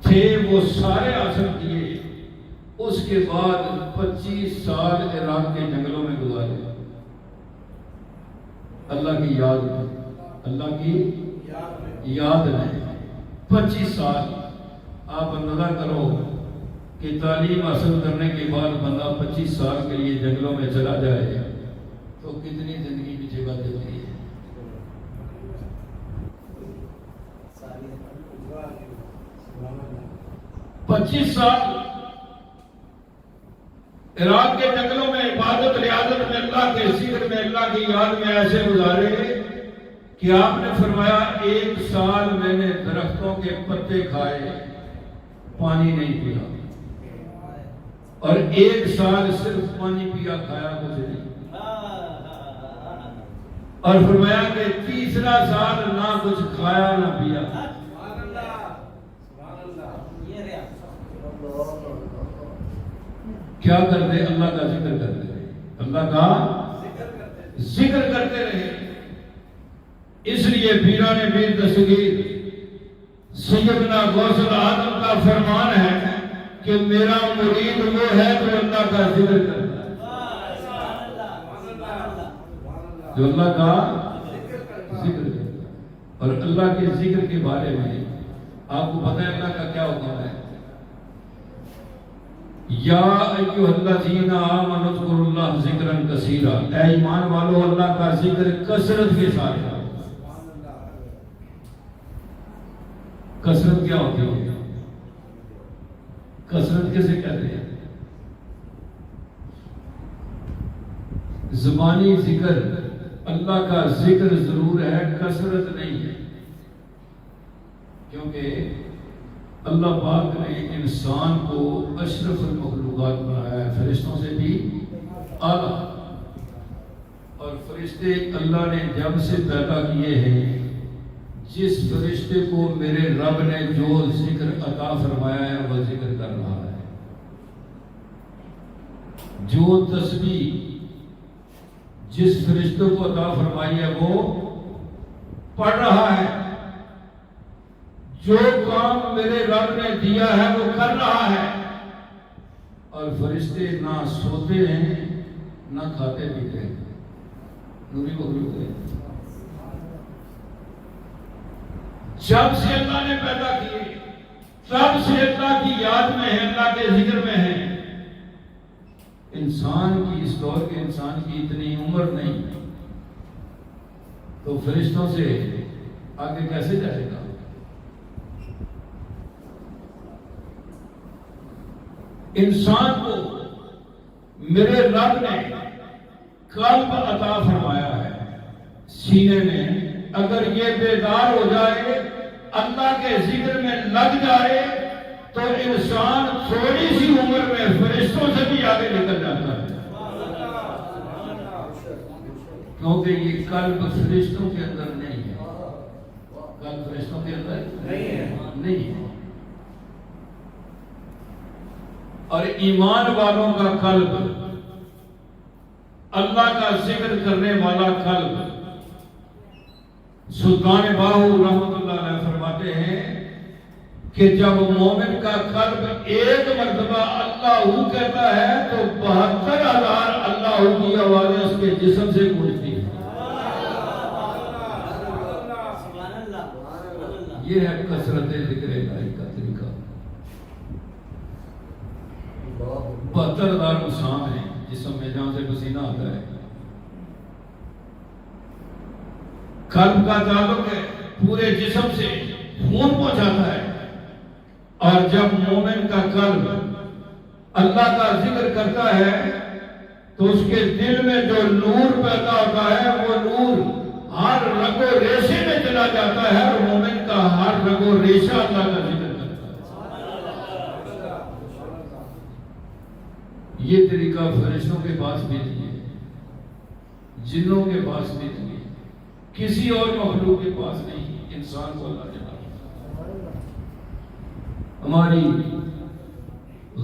تھے وہ سارے حاصل کیے۔ اس کے بعد 25 سال عراق کے جنگلوں میں گزارے، اللہ کی یاد میں، اللہ کی یاد میں 25 سال۔ آپ اندازہ کرو کہ تعلیم حاصل کرنے کے بعد بندہ 25 سال کے لیے جنگلوں میں چلا جائے تو کتنی زندگی پیچھے بات ہوتی ہے۔ 25 سال عراق کے جنگلوں میں عبادت ریاضت میں، اللہ کے ذکر میں، اللہ کی یاد میں ایسے گزارے کہ آپ نے فرمایا 1 سال میں نے درختوں کے پتے کھائے، پانی نہیں پیا، اور 1 سال صرف پانی پیا، کھایا کچھ نہیں۔ اور فرمایا کہ تیسرا سال نہ کچھ کھایا نہ پیا۔ کیا کرتے؟ اللہ کا ذکر کرتے رہے، اللہ کا ذکر کرتے رہے۔ اس لیے پیران پیر دستگیر سیدنا غوث العظم کا فرمان ہے کہ میرا مرید وہ ہے جو اللہ کا ذکر کرتا ہے، جو اللہ کا ذکر کرتا ہے۔ اور اللہ کے ذکر کے بارے میں آپ کو پتہ ہے اللہ کا کیا حکم ہے؟ یا ایھا الذین آمنوا اذکروا اللہ ذکرا کثیرا، اے ایمان والو اللہ کا ذکر کثرت کے ساتھ کرو۔ کثرت کیا ہوتی ہے؟ کثرت کیسے کہتے ہیں؟ زبانی ذکر، اللہ کا ذکر ضرور ہے، کثرت نہیں ہے، کیونکہ اللہ پاک نے انسان کو اشرف المخلوقات بنایا ہے، فرشتوں سے بھی اعلیٰ۔ اور فرشتے اللہ نے جب سے پیدا کیے ہیں، جس فرشتے کو میرے رب نے جو ذکر عطا فرمایا ہے وہ ذکر کر رہا ہے، جو تسبیح جس فرشتے کو عطا فرمائی ہے وہ پڑھ رہا ہے، جو کام میرے رب نے دیا ہے وہ کر رہا ہے۔ اور فرشتے نہ سوتے ہیں نہ کھاتے پیتے ہیں، نوری مخلوق ہے۔ جب سے اللہ نے پیدا کیے تب سے اللہ کی یاد میں ہے، اللہ کے ذکر میں ہے۔ انسان کی اس دور کے انسان کی اتنی عمر نہیں تو فرشتوں سے آگے کیسے جائے گا؟ انسان کو میرے رب نے قلب عطا فرمایا ہے سینے میں، اگر یہ بیدار ہو جائے، اللہ کے ذکر میں لگ جائے تو انسان تھوڑی سی عمر میں فرشتوں سے بھی آگے نکل جاتا ہے، کیونکہ یہ قلب فرشتوں کے اندر نہیں ہے، قلب فرشتوں کے اندر نہیں ہے۔ اور ایمان والوں کا قلب، اللہ کا ذکر کرنے والا قلب، سلطان باہو رحمۃ اللہ علیہ فرماتے ہیں کہ جب مومن کا قلب ایک مرتبہ اللہ کہتا ہے تو 72,000 اللہ کی آوازیں اس کے جسم سے گونجتی ہیں۔ یہ ہے کثرت ذکر الہی کا طریقہ۔ 72,000 مسام ہیں جسم میں جہاں سے پسینہ آتا ہے۔ قلب کا تعلق ہے پورے جسم سے، خون پہنچاتا ہے، اور جب مومن کا قلب اللہ کا ذکر کرتا ہے تو اس کے دل میں جو نور پیدا ہوتا ہے وہ نور ہر رگ و ریشے میں چلا جاتا ہے، اور مومن کا ہر رگ و ریشہ اللہ کا ذکر کرتا ہے۔ یہ طریقہ فرشتوں کے پاس بھی نہیں ہے، جنوں کے پاس بھی نہیں ہے، کسی اور مخلوق کے پاس نہیں، انسان کو اللہ جانا۔ ہماری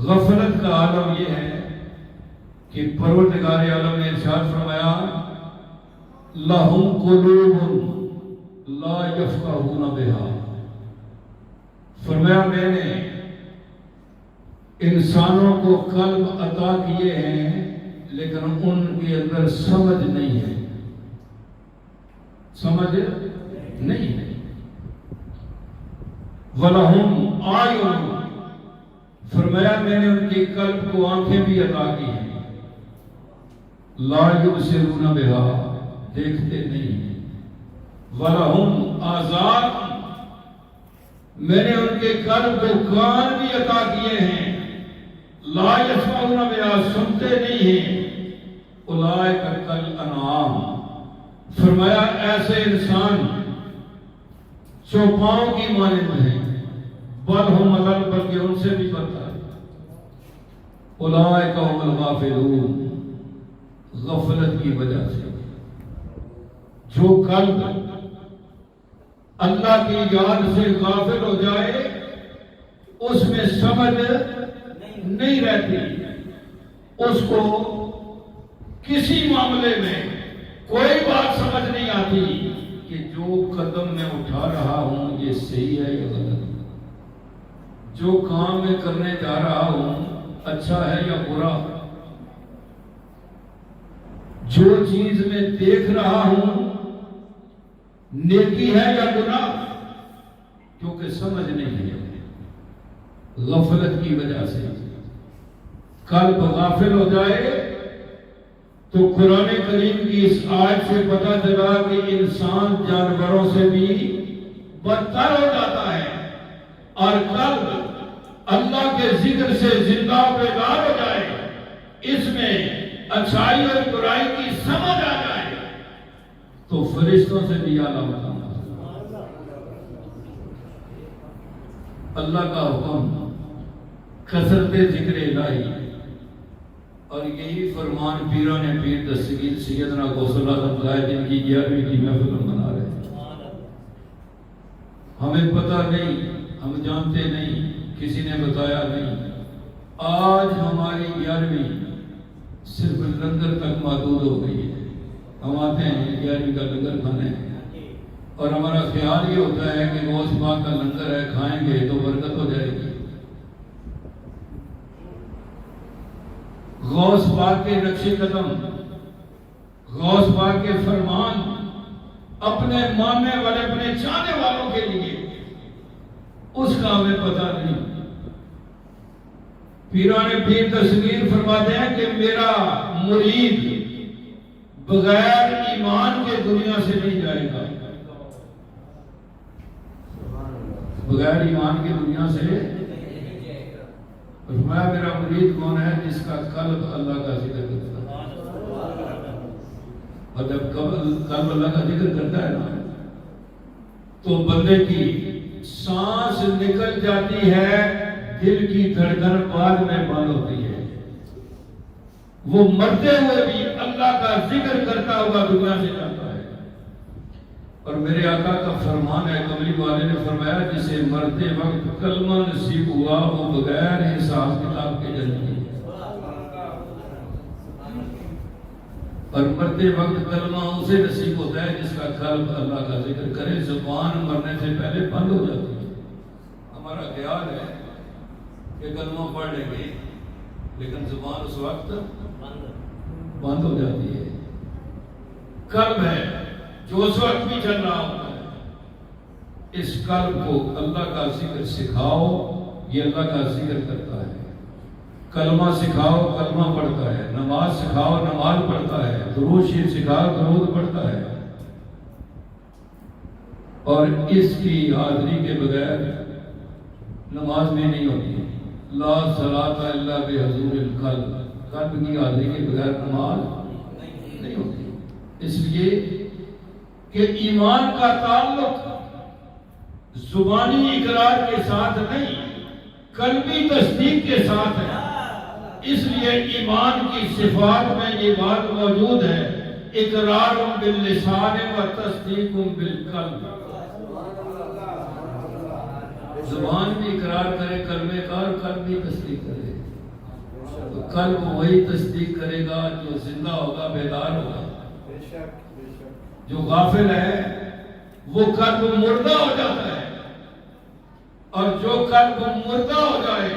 غفلت کا عالم یہ ہے کہ پروردگار عالم نے ارشاد فرمایا لَهُمْ قُلُوبٌ لَا يَفْقَهُونَ بِهَا، فرمایا میں نے انسانوں کو قلب عطا کیے ہیں لیکن ان کے اندر سمجھ نہیں ہے، سمجھ نہیں ہے۔ وَلَهُمْ أَعْيُنٌ، فرمایا میں نے ان کے قلب کو آنکھیں بھی عطا کی ہیں، لَا يُبْصِرُونَ بِهَا، دیکھتے نہیں ہیں۔ وَلَهُمْ آذَانٌ، میں نے ان کے قلب کو کان بھی عطا کیے ہیں، لَا يَسْمَعُونَ بِهَا، سنتے نہیں ہیں۔ أُولَٰئِكَ كَالْأَنْعَامِ، فرمایا ایسے انسان چوپاؤں کی مانند ہیں، بل ہم اضل، بلکہ ان سے بھی بدتر۔ اولئک هم الغافلون، غفلت کی وجہ سے جو قلب اللہ کی یاد سے غافل ہو جائے اس میں سمجھ نہیں رہتی، اس کو کسی معاملے میں کوئی بات سمجھ نہیں آتی کہ جو قدم میں اٹھا رہا ہوں یہ صحیح ہے یا غلط، جو کام میں کرنے جا رہا ہوں اچھا ہے یا برا، جو چیز میں دیکھ رہا ہوں نیکی ہے یا گناہ، کیونکہ سمجھ نہیں ہے، غفلت کی وجہ سے۔ قلب غافل ہو جائے تو قرآن کریم کی اس آیت سے پتہ چلا کہ انسان جانوروں سے بھی بدتر ہو جاتا ہے، اور قلب اللہ کے ذکر سے زندہ بیدار ہو جائے، اس میں اچھائی اور برائی کی سمجھ آ جائے تو فرشتوں سے بھی اعلیٰ مقام۔ اللہ کا حکم کثرت ذکر الہی، اور یہی فرمان پیران پیر دستگیر سیدنا غوث اللہ رحمۃ اللہ جن کی 11ویں کی محفل منا رہے ہیں۔ ہمیں پتہ نہیں، ہم جانتے نہیں، کسی نے بتایا نہیں، آج ہماری 11ویں صرف لنگر تک محدود ہو گئی ہے۔ ہم آتے ہیں 11ویں کا لنگر کھانے، اور ہمارا خیال یہ ہوتا ہے کہ غوث پاک کا لنگر ہے، کھائیں گے تو برکت ہو جائے گی۔ غوث پاک کے نقش قدم، غوث پاک کے فرمان اپنے ماننے والے، اپنے چاہنے والوں کے لیے، اس کا ہمیں پتہ نہیں۔ پیران پیر تصویر فرماتے ہیں کہ میرا مرید بغیر ایمان کے دنیا سے نہیں جائے گا، بغیر ایمان کے دنیا سے۔ فرمایا میرا مرید کون ہے؟ جس کا قلب اللہ کا ذکر کرتا ہے، اور جب قلب اللہ کا ذکر کرتا ہے نا تو بندے کی سانس نکل جاتی ہے، دل کی دھڑکن بعد میں بند ہوتی ہے، وہ مرتے ہوئے بھی اللہ کا ذکر کرتا ہوا دنیا سے جاتا ہے۔ اور میرے آقا کا فرمان ہے، کملی والے نے فرمایا جسے مرتے وقت کلمہ نصیب ہوا وہ بغیر حساب کتاب کے جنتی ہے، اور مرتے وقت کلمہ اسے نصیب ہوتا ہے جس کا قلب اللہ کا ذکر کرے۔ زبان مرنے سے پہلے بند ہو جاتی ہے۔ ہمارا خیال ہے کہ کلمہ پڑھ لیں گے لیکن زبان اس وقت بند ہو جاتی ہے۔ قلب ہے جو اس وقت بھی چل رہا ہوتا ہے، اس قلب کو اللہ کا ذکر سکھاؤ، یہ اللہ کا ذکر کرتا ہے۔ کلمہ سکھاؤ، کلمہ پڑھتا ہے۔ نماز سکھاؤ، نماز پڑھتا ہے۔ درود شریف سکھاؤ، درود پڑھتا ہے۔ اور اس کی حاضری کے بغیر نماز میں نہیں ہوتی۔ لا صلاۃ الا بحضور القلب، قلب کی حاضری کے بغیر نماز نہیں ہوتی۔ اس لیے کہ ایمان کا تعلق زبانی اقرار کے ساتھ نہیں، قلبی تصدیق کے ساتھ ہے۔ اس لیے ایمان کی صفات میں یہ بات موجود ہے، اقرار باللسان و تصدیق بالقلب۔ زبان بھی اقرار کرے کلمے کا اور قلب بھی تصدیق کرے۔ تو قلب وہی تصدیق کرے گا جو زندہ ہوگا، بیدار ہوگا۔ جو غافل ہے وہ قلب مردہ ہو جاتا ہے، اور جو قلب مردہ ہو جائے،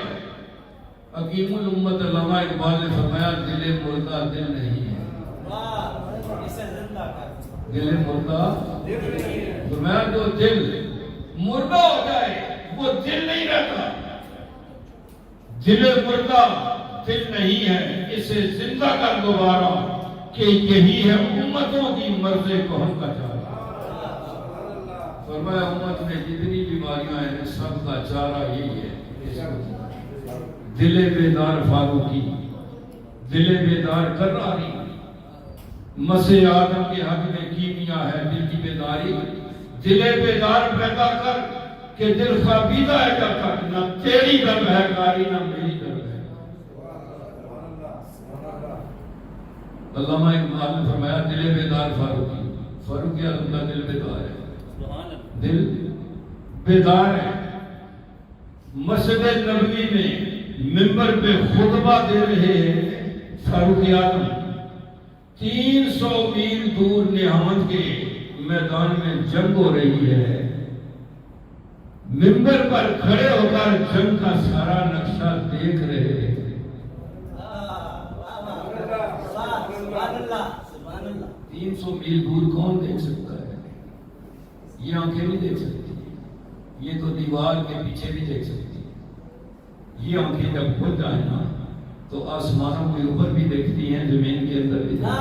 حکیم الامت علامہ اقبال نے فرمایا دل مردہ دل نہیں ہے، دل مردہ فرمایا جو دل مردہ ہو جائے وہ دل نہیں رہتا، دل مردہ دل نہیں ہے، اسے زندہ کر دوبارہ کہ یہی ہے امتوں کی مرض کہن کا چارہ۔ فرمایا امت میں جتنی بیماریاں ہیں سب کا چارہ یہی ہے، دل بیدار فاروقی، دل بیدار کراری، مسح آدم کے حق میں کیمیا ہے دل کی بیداری، دل بیدار پیدا کر کہ دل خوابیدہ ہے جب تک نہ تیری دم ہے کاری نہ میری دم ہے۔ علامہ اقبال نے فرمایا دل بیدار فاروقی، فاروقی اعظم کا دل بیدار ہے، دل بیدار ہے۔ مسجد نبوی میں منبر پہ خطبہ دے رہے ہیں فاروقی اعظم، 300 میل دور نعمت کے میدان میں جنگ ہو رہی ہے، منبر پر کھڑے ہو کر جنگ کا سارا نقشہ دیکھ رہے ہیں۔ 300 میل دور کون دیکھ سکتا ہے؟ یہ آنکھیں نہیں دیکھ سکتی، یہ تو دیوار کے پیچھے بھی دیکھ سکتی۔ یہ آنکھیں جب کھل جائیں نا تو آسمانوں کے اوپر بھی دیکھتی ہیں، زمین کے اندر بھی دیکھتی ہیں۔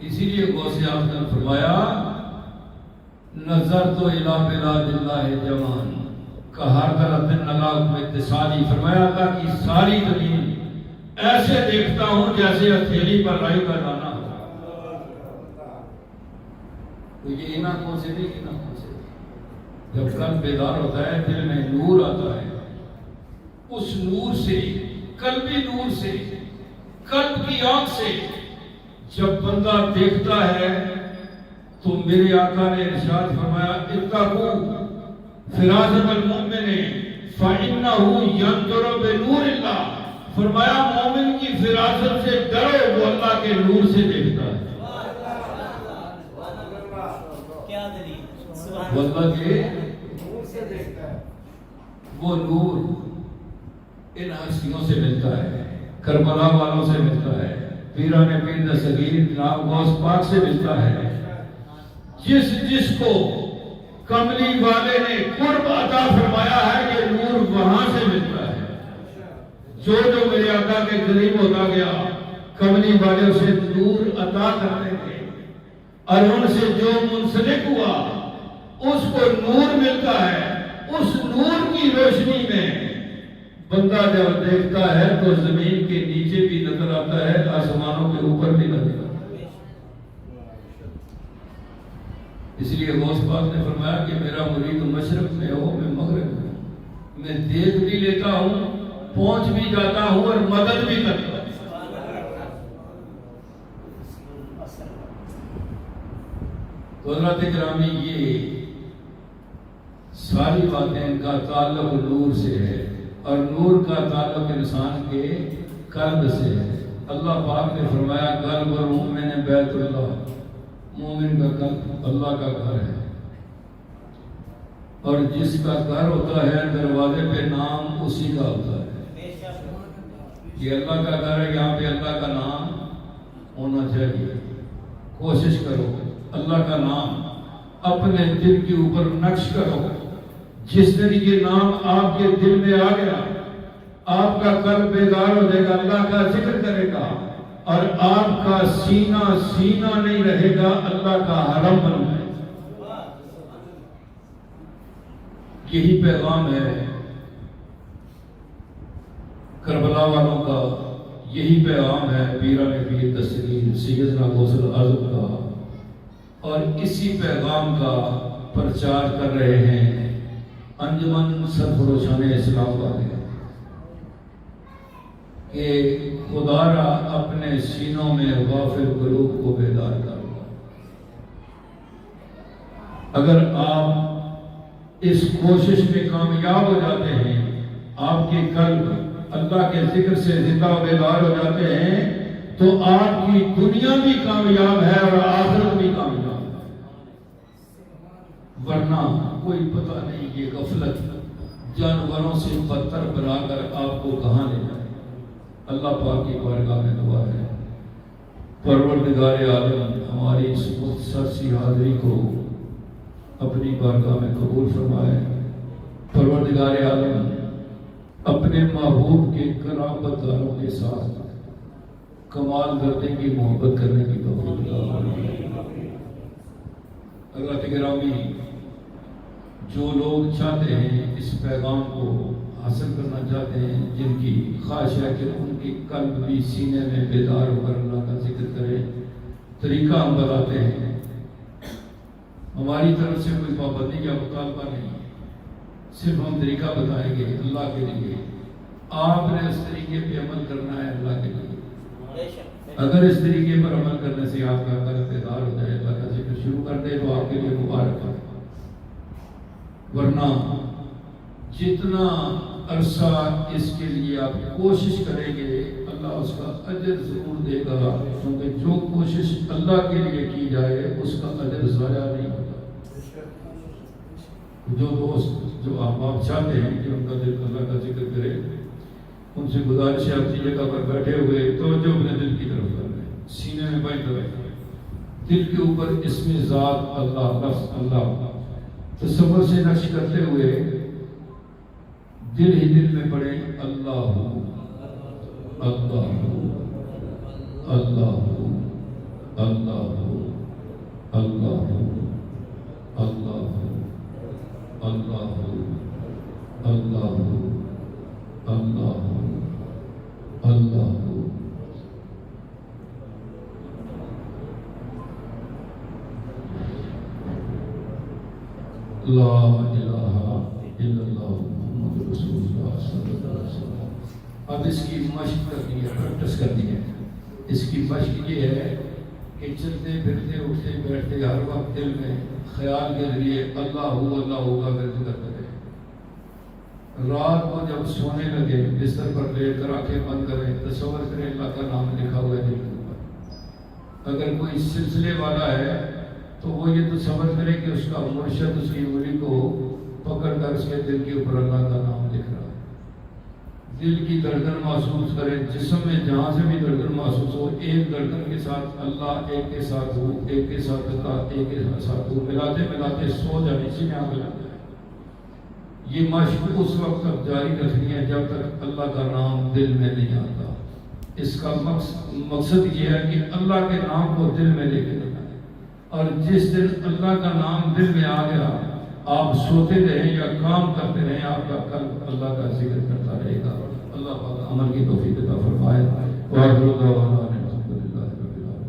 اسی لیے غوث اعظم نے فرمایا نظر تو الی بلاد اللہ جوان کہر درت نلاق میں اتصالی، فرمایا اللہ کی ساری زمین ایسے دیکھتا ہوں جیسے ہتھیلی پر رائی کا دانا ہو۔ تو یہ ان آنکھوں سے نہیں، ان آنکھوں سے جب قلب بیدار ہوتا ہے دل میں نور آتا ہے، اس نور سے، قلبی نور سے، قلب کی آنکھ سے جب بندہ دیکھتا ہے تو میرے آقا نے ارشاد فرمایا اتقوا فراست المؤمن فإنه ينظر بنور اللہ، فرمایا مومن کی فراست سے ڈرو، وہ اللہ کے نور سے دیکھتا ہے، وہ اللہ کے نور سے دیکھتا ہے۔ وہ نور ان ہستیوں سے ملتا ہے، کربلا والوں سے ملتا ہے، پیران پیر دستگیر جناب غوث پاک سے ملتا ہے۔ جس کو کملی والے نے قرب عطا فرمایا ہے یہ نور وہاں سے ملتا ہے۔ جو میرے آقا کے قریب ہوتا گیا کملی والے اسے نور عطا کرتے تھے اور ان سے جو منسلک ہوا اس کو نور ملتا ہے. اس نور کی روشنی میں بندہ جب دیکھتا ہے تو زمین کے نیچے بھی نظر آتا ہے, آسمانوں کے اوپر بھی نظر آتا ہے. اس لیے غوث پاک نے فرمایا کہ میرا مرید مشرق میں ہو, میں مغرب میں ہوں, میں دیکھ بھی لیتا ہوں, پہنچ بھی جاتا ہوں اور مدد بھی کرتا ہوں. تو حضرات گرامی, یہ ساری باتیں کا تعلق نور سے ہے اور نور کا تعلق انسان کے قلب سے ہے. اللہ پاک نے فرمایا قلب اور مومن بیت اللہ, مومن کا قلب اللہ کا گھر ہے اور جس کا گھر ہوتا ہے دروازے پہ نام اسی کا ہوتا ہے. یہ اللہ کا گھر ہے, یہاں پہ اللہ کا نام ہونا چاہیے. کوشش کرو اللہ کا نام اپنے دل کے اوپر نقش کرو. جس دن یہ نام آپ کے دل میں آ گیا آپ کا قلب بیدار ہو جائے گا, اللہ کا ذکر کرے گا اور آپ کا سینہ سینہ نہیں رہے گا, اللہ کا حرم بن جائے گا. یہی پیغام ہے کربلا والوں کا, یہی پیغام ہے پیران پیر تسلیم سیدنا غوث الاعظم کا, اور اسی پیغام کا پرچار کر رہے ہیں انجمن سرفروشان اسلام والے کہ خدا را اپنے سینوں میں غافل قلوب کو بیدار کر. اگر آپ اس کوشش میں کامیاب ہو جاتے ہیں, آپ کے قلب اللہ کے ذکر سے زندہ و بیدار ہو جاتے ہیں, تو آپ کی دنیا بھی کامیاب ہے اور آخرت بھی کامیاب ہے. ورنہ کوئی پتہ نہیں یہ غفلت جانوروں سے بدتر بنا کر آپ کو کہاں لے جائے. اللہ پاک کی بارگاہ میں دعا ہے پروردگار عالم ہماری اس مختصر سی حاضری کو اپنی بارگاہ میں قبول فرمائے. پروردگار عالم اپنے محبوب کے قرابت داروں کے ساتھ کمال کرنے کی محبت کرنے کی توفیق عطا فرمائے. حضرات گرامی, جو لوگ چاہتے ہیں اس پیغام کو حاصل کرنا چاہتے ہیں, جن کی خواہش ہے کہ ان کی قلب بھی سینے میں بیدار ہو کر اللہ کا ذکر کرے, طریقہ ہم بتاتے ہیں. ہماری طرف سے کوئی پابندی یا مطالبہ نہیں, صرف ہم طریقہ بتائیں گے اللہ کے لیے. آپ نے اس طریقے پہ عمل کرنا ہے اللہ کے لیے. اگر اس طریقے پر عمل کرنے سے آپ کا قلب بیدار ہو جائے, اللہ کا ذکر شروع کر دے, تو آپ کے لیے مبارک ہے. ورنہ جتنا عرصہ اس کے لیے آپ کوشش کریں گے اللہ اس کا اجر ضرور دے گا, کیونکہ جو کوشش اللہ کے لیے کی جائے اس کا اجر ضائع نہیں ہوتا. جو دوست جو آپ چاہتے ہیں کہ ان کا دل اللہ کا ذکر کرے, ان سے گزارش ہے اپنی جگہ پر بیٹھے ہوئے توجہ اپنے دل کی طرف کر رہے ہیں, سینے میں بیٹھ رہے, دل کے اوپر اسم ذات اللہ, لفظ اللہ تصور سے نقش کرتے ہوئے دل ہی دل میں پڑھے اللہ اللہ اللہ اللہ اللہ اللہ اللہ اللہ اللہ اللہ. لا الہ الا اللہ محمد رسول اللہ صلی اللہ علیہ وسلم. اب اس کی مشق کرنی ہے, پریکٹس کرنی ہے. اس کی مشق یہ ہے کہ چلتے پھرتے اٹھتے بیٹھتے ہر وقت دل میں خیال کے ذریعے اللہ ہوگا ورد کرتے رہے. رات کو جب سونے لگے بستر پر لیٹ کر آنکھیں بند کریں, تصور کریں اللہ کا نام لکھا ہوا ہے دل کے اوپر. اگر کوئی سلسلے والا ہے تو وہ یہ تصور کرے کہ اس کا مرشد اس کی انگلی کو پکڑ کر اس کے دل کے اوپر اللہ کا نام لکھ رہا ہے. دل کی دھڑکن محسوس کرے, جسم میں جہاں سے بھی دھڑکن محسوس ہو, ایک دھڑکن کے ساتھ اللہ, ایک کے ساتھ ہو, ایک کے ساتھ اللہ, ایک کے ساتھ ہو, ملاتے ملاتے سو جانے, اسی میں آگے لگ جائے. یہ مشق اس وقت تک جاری رکھنی ہے جب تک اللہ کا نام دل میں نہیں آتا. اس کا مقصد یہ ہے کہ اللہ کے نام کو دل میں لے کے رکھنا ہے، اور جس دن اللہ کا نام دل میں آ گیا، آپ سوتے رہیں یا کام کرتے رہیں، آپ کا قلب اللہ کا ذکر کرتا رہے گا۔ اللہ پاک عمل کی توفیق عطا فرمائے۔ وآخر دعوانا ان الحمد للہ رب العالمین۔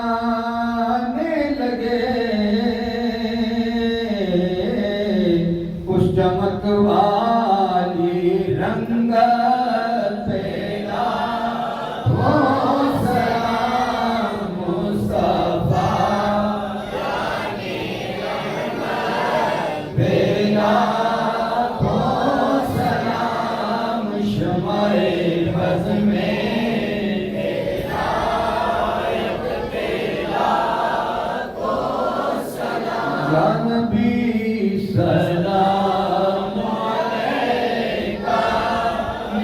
جگمگانے لگے اس چمک والی رنگت پیدا ہو سلام مصطفیٰ پیدا ہو سلام شمع بز میں یا نبی سلام علیکہ،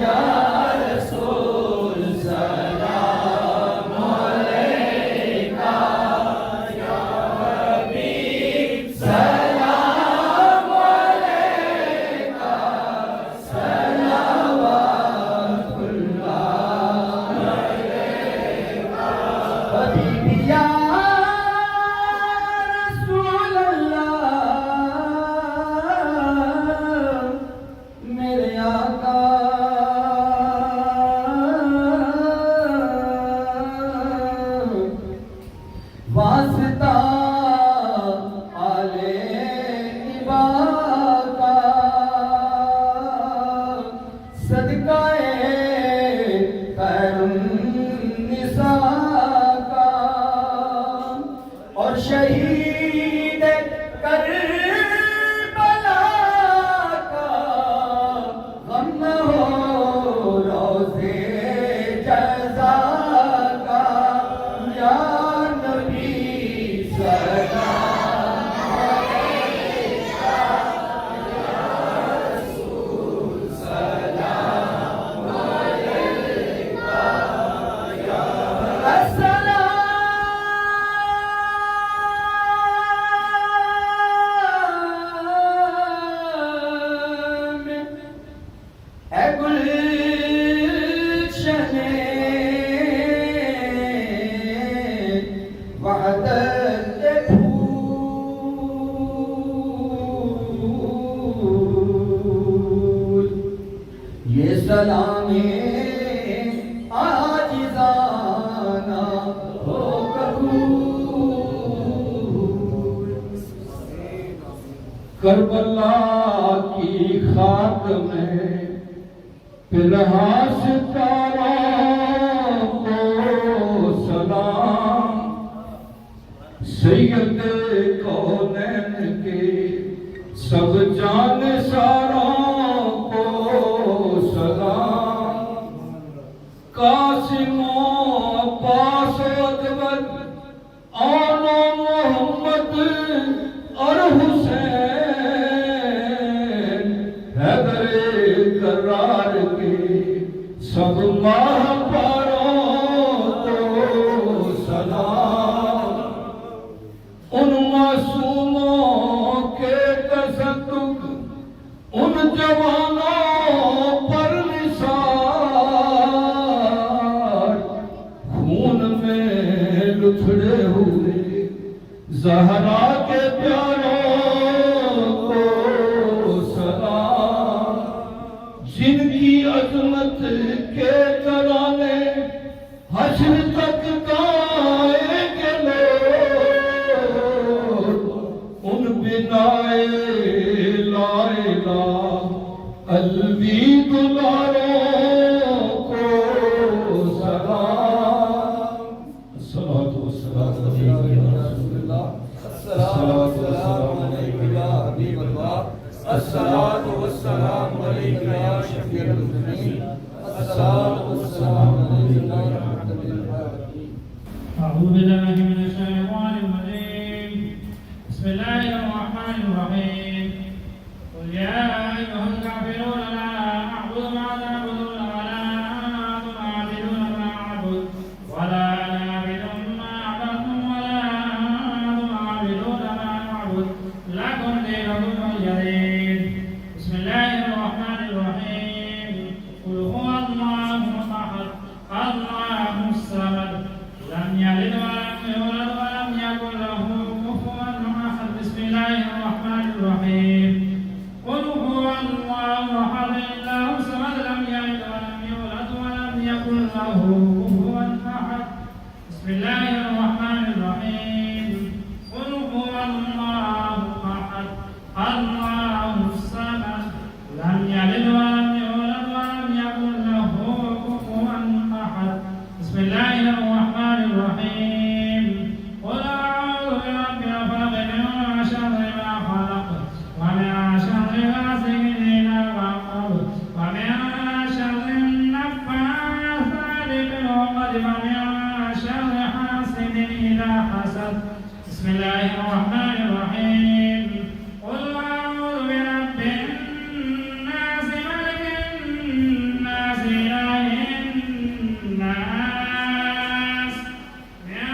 یا رسول سلام علیکہ، یا حبیب سلام علیکہ، صلوات اللہ علیکہ، حبیبی یا واسطہ آلے نبا کا، صدقہ خیر النساء کا، اور شہید کربلا کا غم نہ ہو روزے جزا کا، یا یہ سلام عاجزانہ ہو قبول، کربلا کی خاک میں پلہا ستاروں کو سلام، سید کونین کے سب جان ساروں کو سلام، قاسم و عباس و اکبر آن و محمد اور حسین، حیدر کرار کے سب ماہ پاروں کو سلام، جوانوں پر نثار خون میں لتھڑے ہوئے زہرا کے پیاروں کو سلام، جن کی عظمت کے ترانے حشر تک گائیں گے لوگ، ان بنائے لا الہ الوی دلاروں کو سلام۔ الصلاة والسلام علیکم یا رسول اللہ، الصلاة والسلام علیکم یا حبیب اللہ، الصلاة والسلام علیکم یا شفیع المذنبین، الصلاة والسلام علیکم یا رحمت للعالمین۔ أعوذ بالله من الشيطان الرجيم. بسم الله الرحمن الرحيم. قل يا أيها الكافرون لا أعبد ما تعبدون ولا أنتم عابدون ما أعبد ولا أنا عابد ما عبدتم ولا أنتم عابدون ما أعبد لكم دينكم ولي دين. بسم الله الرحمن الرحيم. قل هو الله أحد الله الصمد لم يلد ولم يولد ولم يكن له كفوا أحد. بسم الله الرحمن الرحيم. قل هو الله أحد الله الصمد لم يلد ولم يولد ولم يكن له كفوا أحد. بسم الله الرحمن الرحيم. قل هو الله أحد الله الصمد لم يلد ولم يولد ولم يكن له كفوا أحد. بسم الله الرحمن الرحيم. قل أعوذ برب الفلق من شر ما خلق ومن شر غاسق إذا وقب ومن شر النفاثات في العقد ومن شر حاسد إذا حسد. بسم الله الرحمن الرحيم. قل أعوذ برب الناس ملك الناس إله الناس من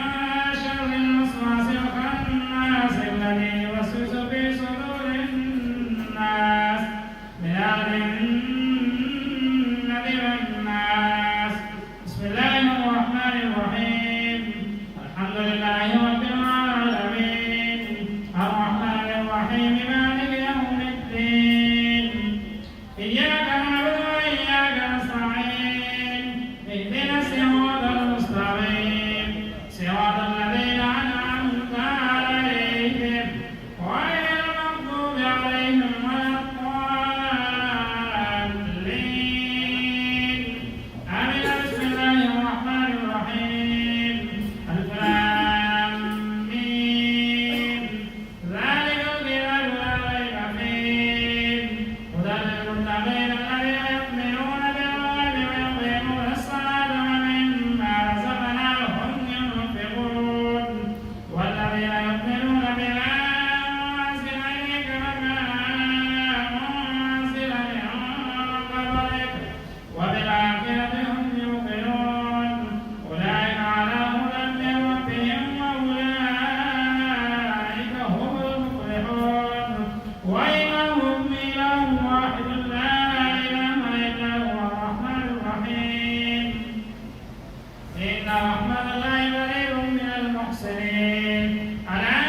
شر الوسواس الخناس الذي يوسوس في صدور الناس من الجنة والناس. بسم الله الرحمن الرحيم. الحمد لله رب العالمين الرحمن الرحيم مالك يوم الدين إياك نعبد وإياك نستعين اهدنا الصراط المستقيم صراط الذين أنعمت عليهم غير المغضوب عليهم ولا الضالين آمين. بسم الله الرحمن الرحيم. ألف لام ميم ذلك الكتاب لا ريب فيه هدى للمتقين الذين يؤمنون بالغيب ويقيمون الصلاة ومما رزقناهم ينفقون والذين يؤمنون بما أنزل إليك وما أنزل من قبلك وبالآخرة هم يوقنون أولئك على هدى من ربهم وأولئك هم المفلحون. وإلهكم إله واحد لا إله إلا هو الرحمن الرحيم. إن رحمة الله قريب من المحسنين. ألا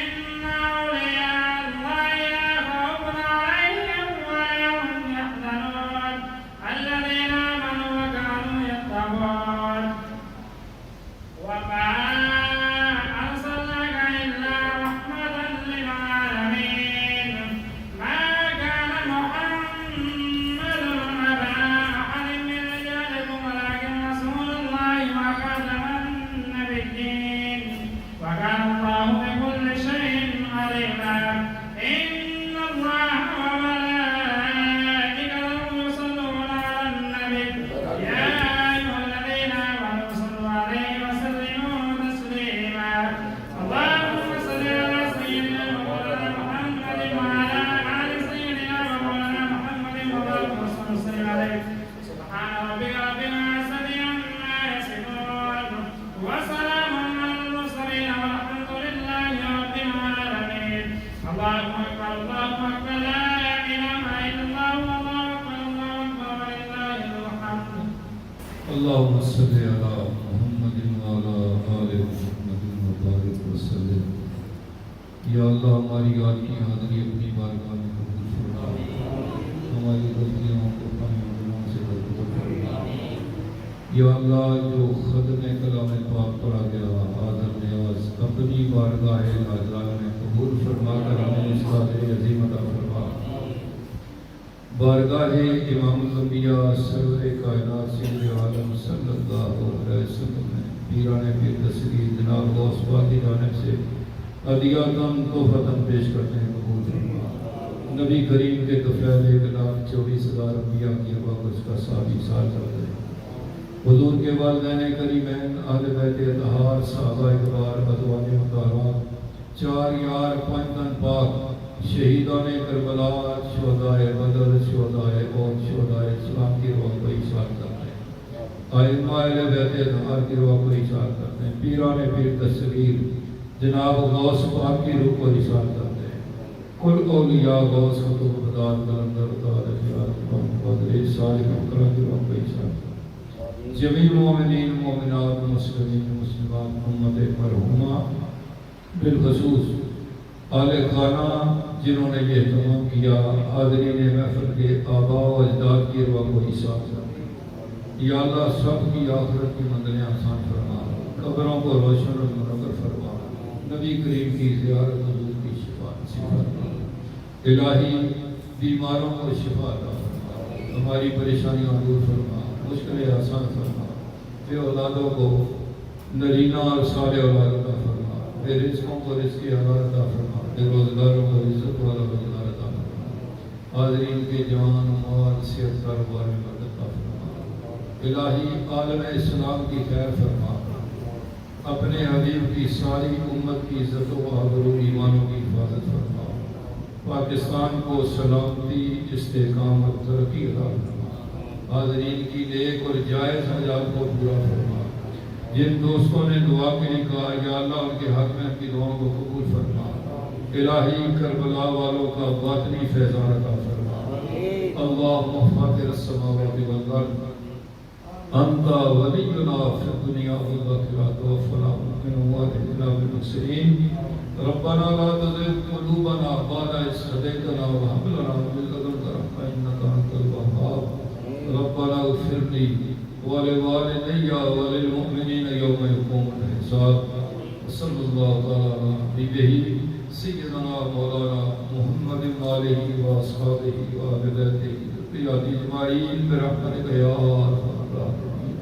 إن أولياء الله لا خوف عليهم ولا هم يحزنون الذين آمنوا وكانوا يتقون. وما أرسلناك إلا رحمة للعالمين. ما كان محمد أبا أحد من رجالكم ولكن رسول الله وخاتم النبيين وكان الله بكل شيء عليما. إن الله وملائكته يصلون على النبي يا أيها الذين آمنوا صلوا عليه وسلموا تسليما. اللهم صل على سيدنا مولانا محمد وعلى آل سيدنا مولانا محمد وبارك وسلم عليه. سبحان ربك رب العزة عما يصفون وسلام على المرسلين والحمد لله رب العالمين. الله أكبر الله أكبر لا إله إلا الله والله أكبر الله أكبر ولله الحمد. اللهم صل على محمد وعلى آل محمد وبارك وسلم. یا اللہ ہماری آج کی حاضری اپنی بارگاہ میں قبول فرما، ہماری غلطیوں کو اپنے گناہوں سے درگزر فرما۔ یا اللہ جو ختم کلام پاک پڑھا گیا حاضر نیاز اپنی بارگاہ نازلہ میں قبول فرما کر ہمیں اس کا اجر عظیم عطا فرما۔ بارگاہ امام الانبیاء سرور کائنات سید عالم صلی اللہ علیہ وسلم میں پیران پیر دستگیر جناب غوث پاک کی جانب سے عدیاتاً تحفتاً پیش کرتے ہیں، قبول فرما۔ نبی کریم کے دفعہ 1,24,000 انبیاء کی ابا اس کا 100 سال کرتے ہیں۔ حضور کے والدین کریمین، اہل بیت اطہار، صحابہ اکرام، ازواج مطہرات، 4 یار، 5 تن پاک، شہیدان کربلا، شہدائے بدر، شہدائے احد، شہدائے اسلام کی روح کو اشار کرتے ہیں۔ ائمہ اہل بیت اطہار کی روح کو اشار کرتے ہیں۔ پیران پیر دستگیر جناب غوث پاک کی روح کو اشار کرتے ہیں۔ کل اولیاء غوث خطب بدار قلندر اتار خیرات محمد صالح اکرام کی روح کو اشار کرتے ہیں۔ جمیع مومنین مومنات مسلمین مسلمات امت مرحومہ بالخصوص آل خانہ جنہوں نے یہ اہتمام کیا، حاضرین محفل کے آباء و اجداد کی روح کو حساب کرتے ہیں۔ یا اللہ سب کی آخرت کی منزلیں آسان فرما، قبروں کو روشن و منور فرما، نبی کریم کی زیارت حضور کی شفا نصیب فرما۔ الہی بیماروں کو شفا عطا فرما، ہماری پریشانیاں دور فرما، مشکلیں آسان فرما، بے اولادوں کو نرینہ اور صالح اولاد عطا فرما، بے رزقوں کو رزق حلال عطا فرما، بے روزگاروں کو رزق والا روزگار عطا فرما، حاضرین کے جوان مال صحت کاروبار میں برکت عطا فرما۔ الہی عالم اسلام کی خیر فرما، اپنے حبیب کی ساری امت کی عزت و آبرو ایمانوں کی حفاظت فرما، پاکستان کو سلامتی استحکام اور ترقی عطا فرما، حاضرین کی نیک اور جائز حاجات کو پورا فرما۔ جن دوستوں نے دعا کے لیے کہا یا اللہ ان کے حق میں ان کی دعاؤں کو قبول فرما۔ الہی کربلا والوں کا باطنی فیضان عطا فرما۔ اللہم فاطر السماوات والارض انت ولینا فی الدنیا والآخرہ توفنا مسلمین والحقنا بالمحسنین ربنا لا تزغ قلوبنا بعد إذ هديتنا وهب لنا من لدنك رحمة إنك أنت الوهاب ربنا اغفر لي ولوالدي وللمؤمنين يوم يقوم الحساب صلی اللہ تعالی علی حبیبہ سیدنا مولانا محمد وآلہ وصحبہ وآل بیتہ ذریۃ اجمعین برحمتک یا ارحم الراحمین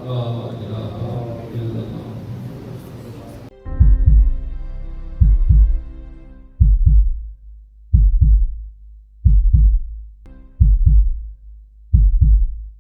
لا الہ الا اللہ۔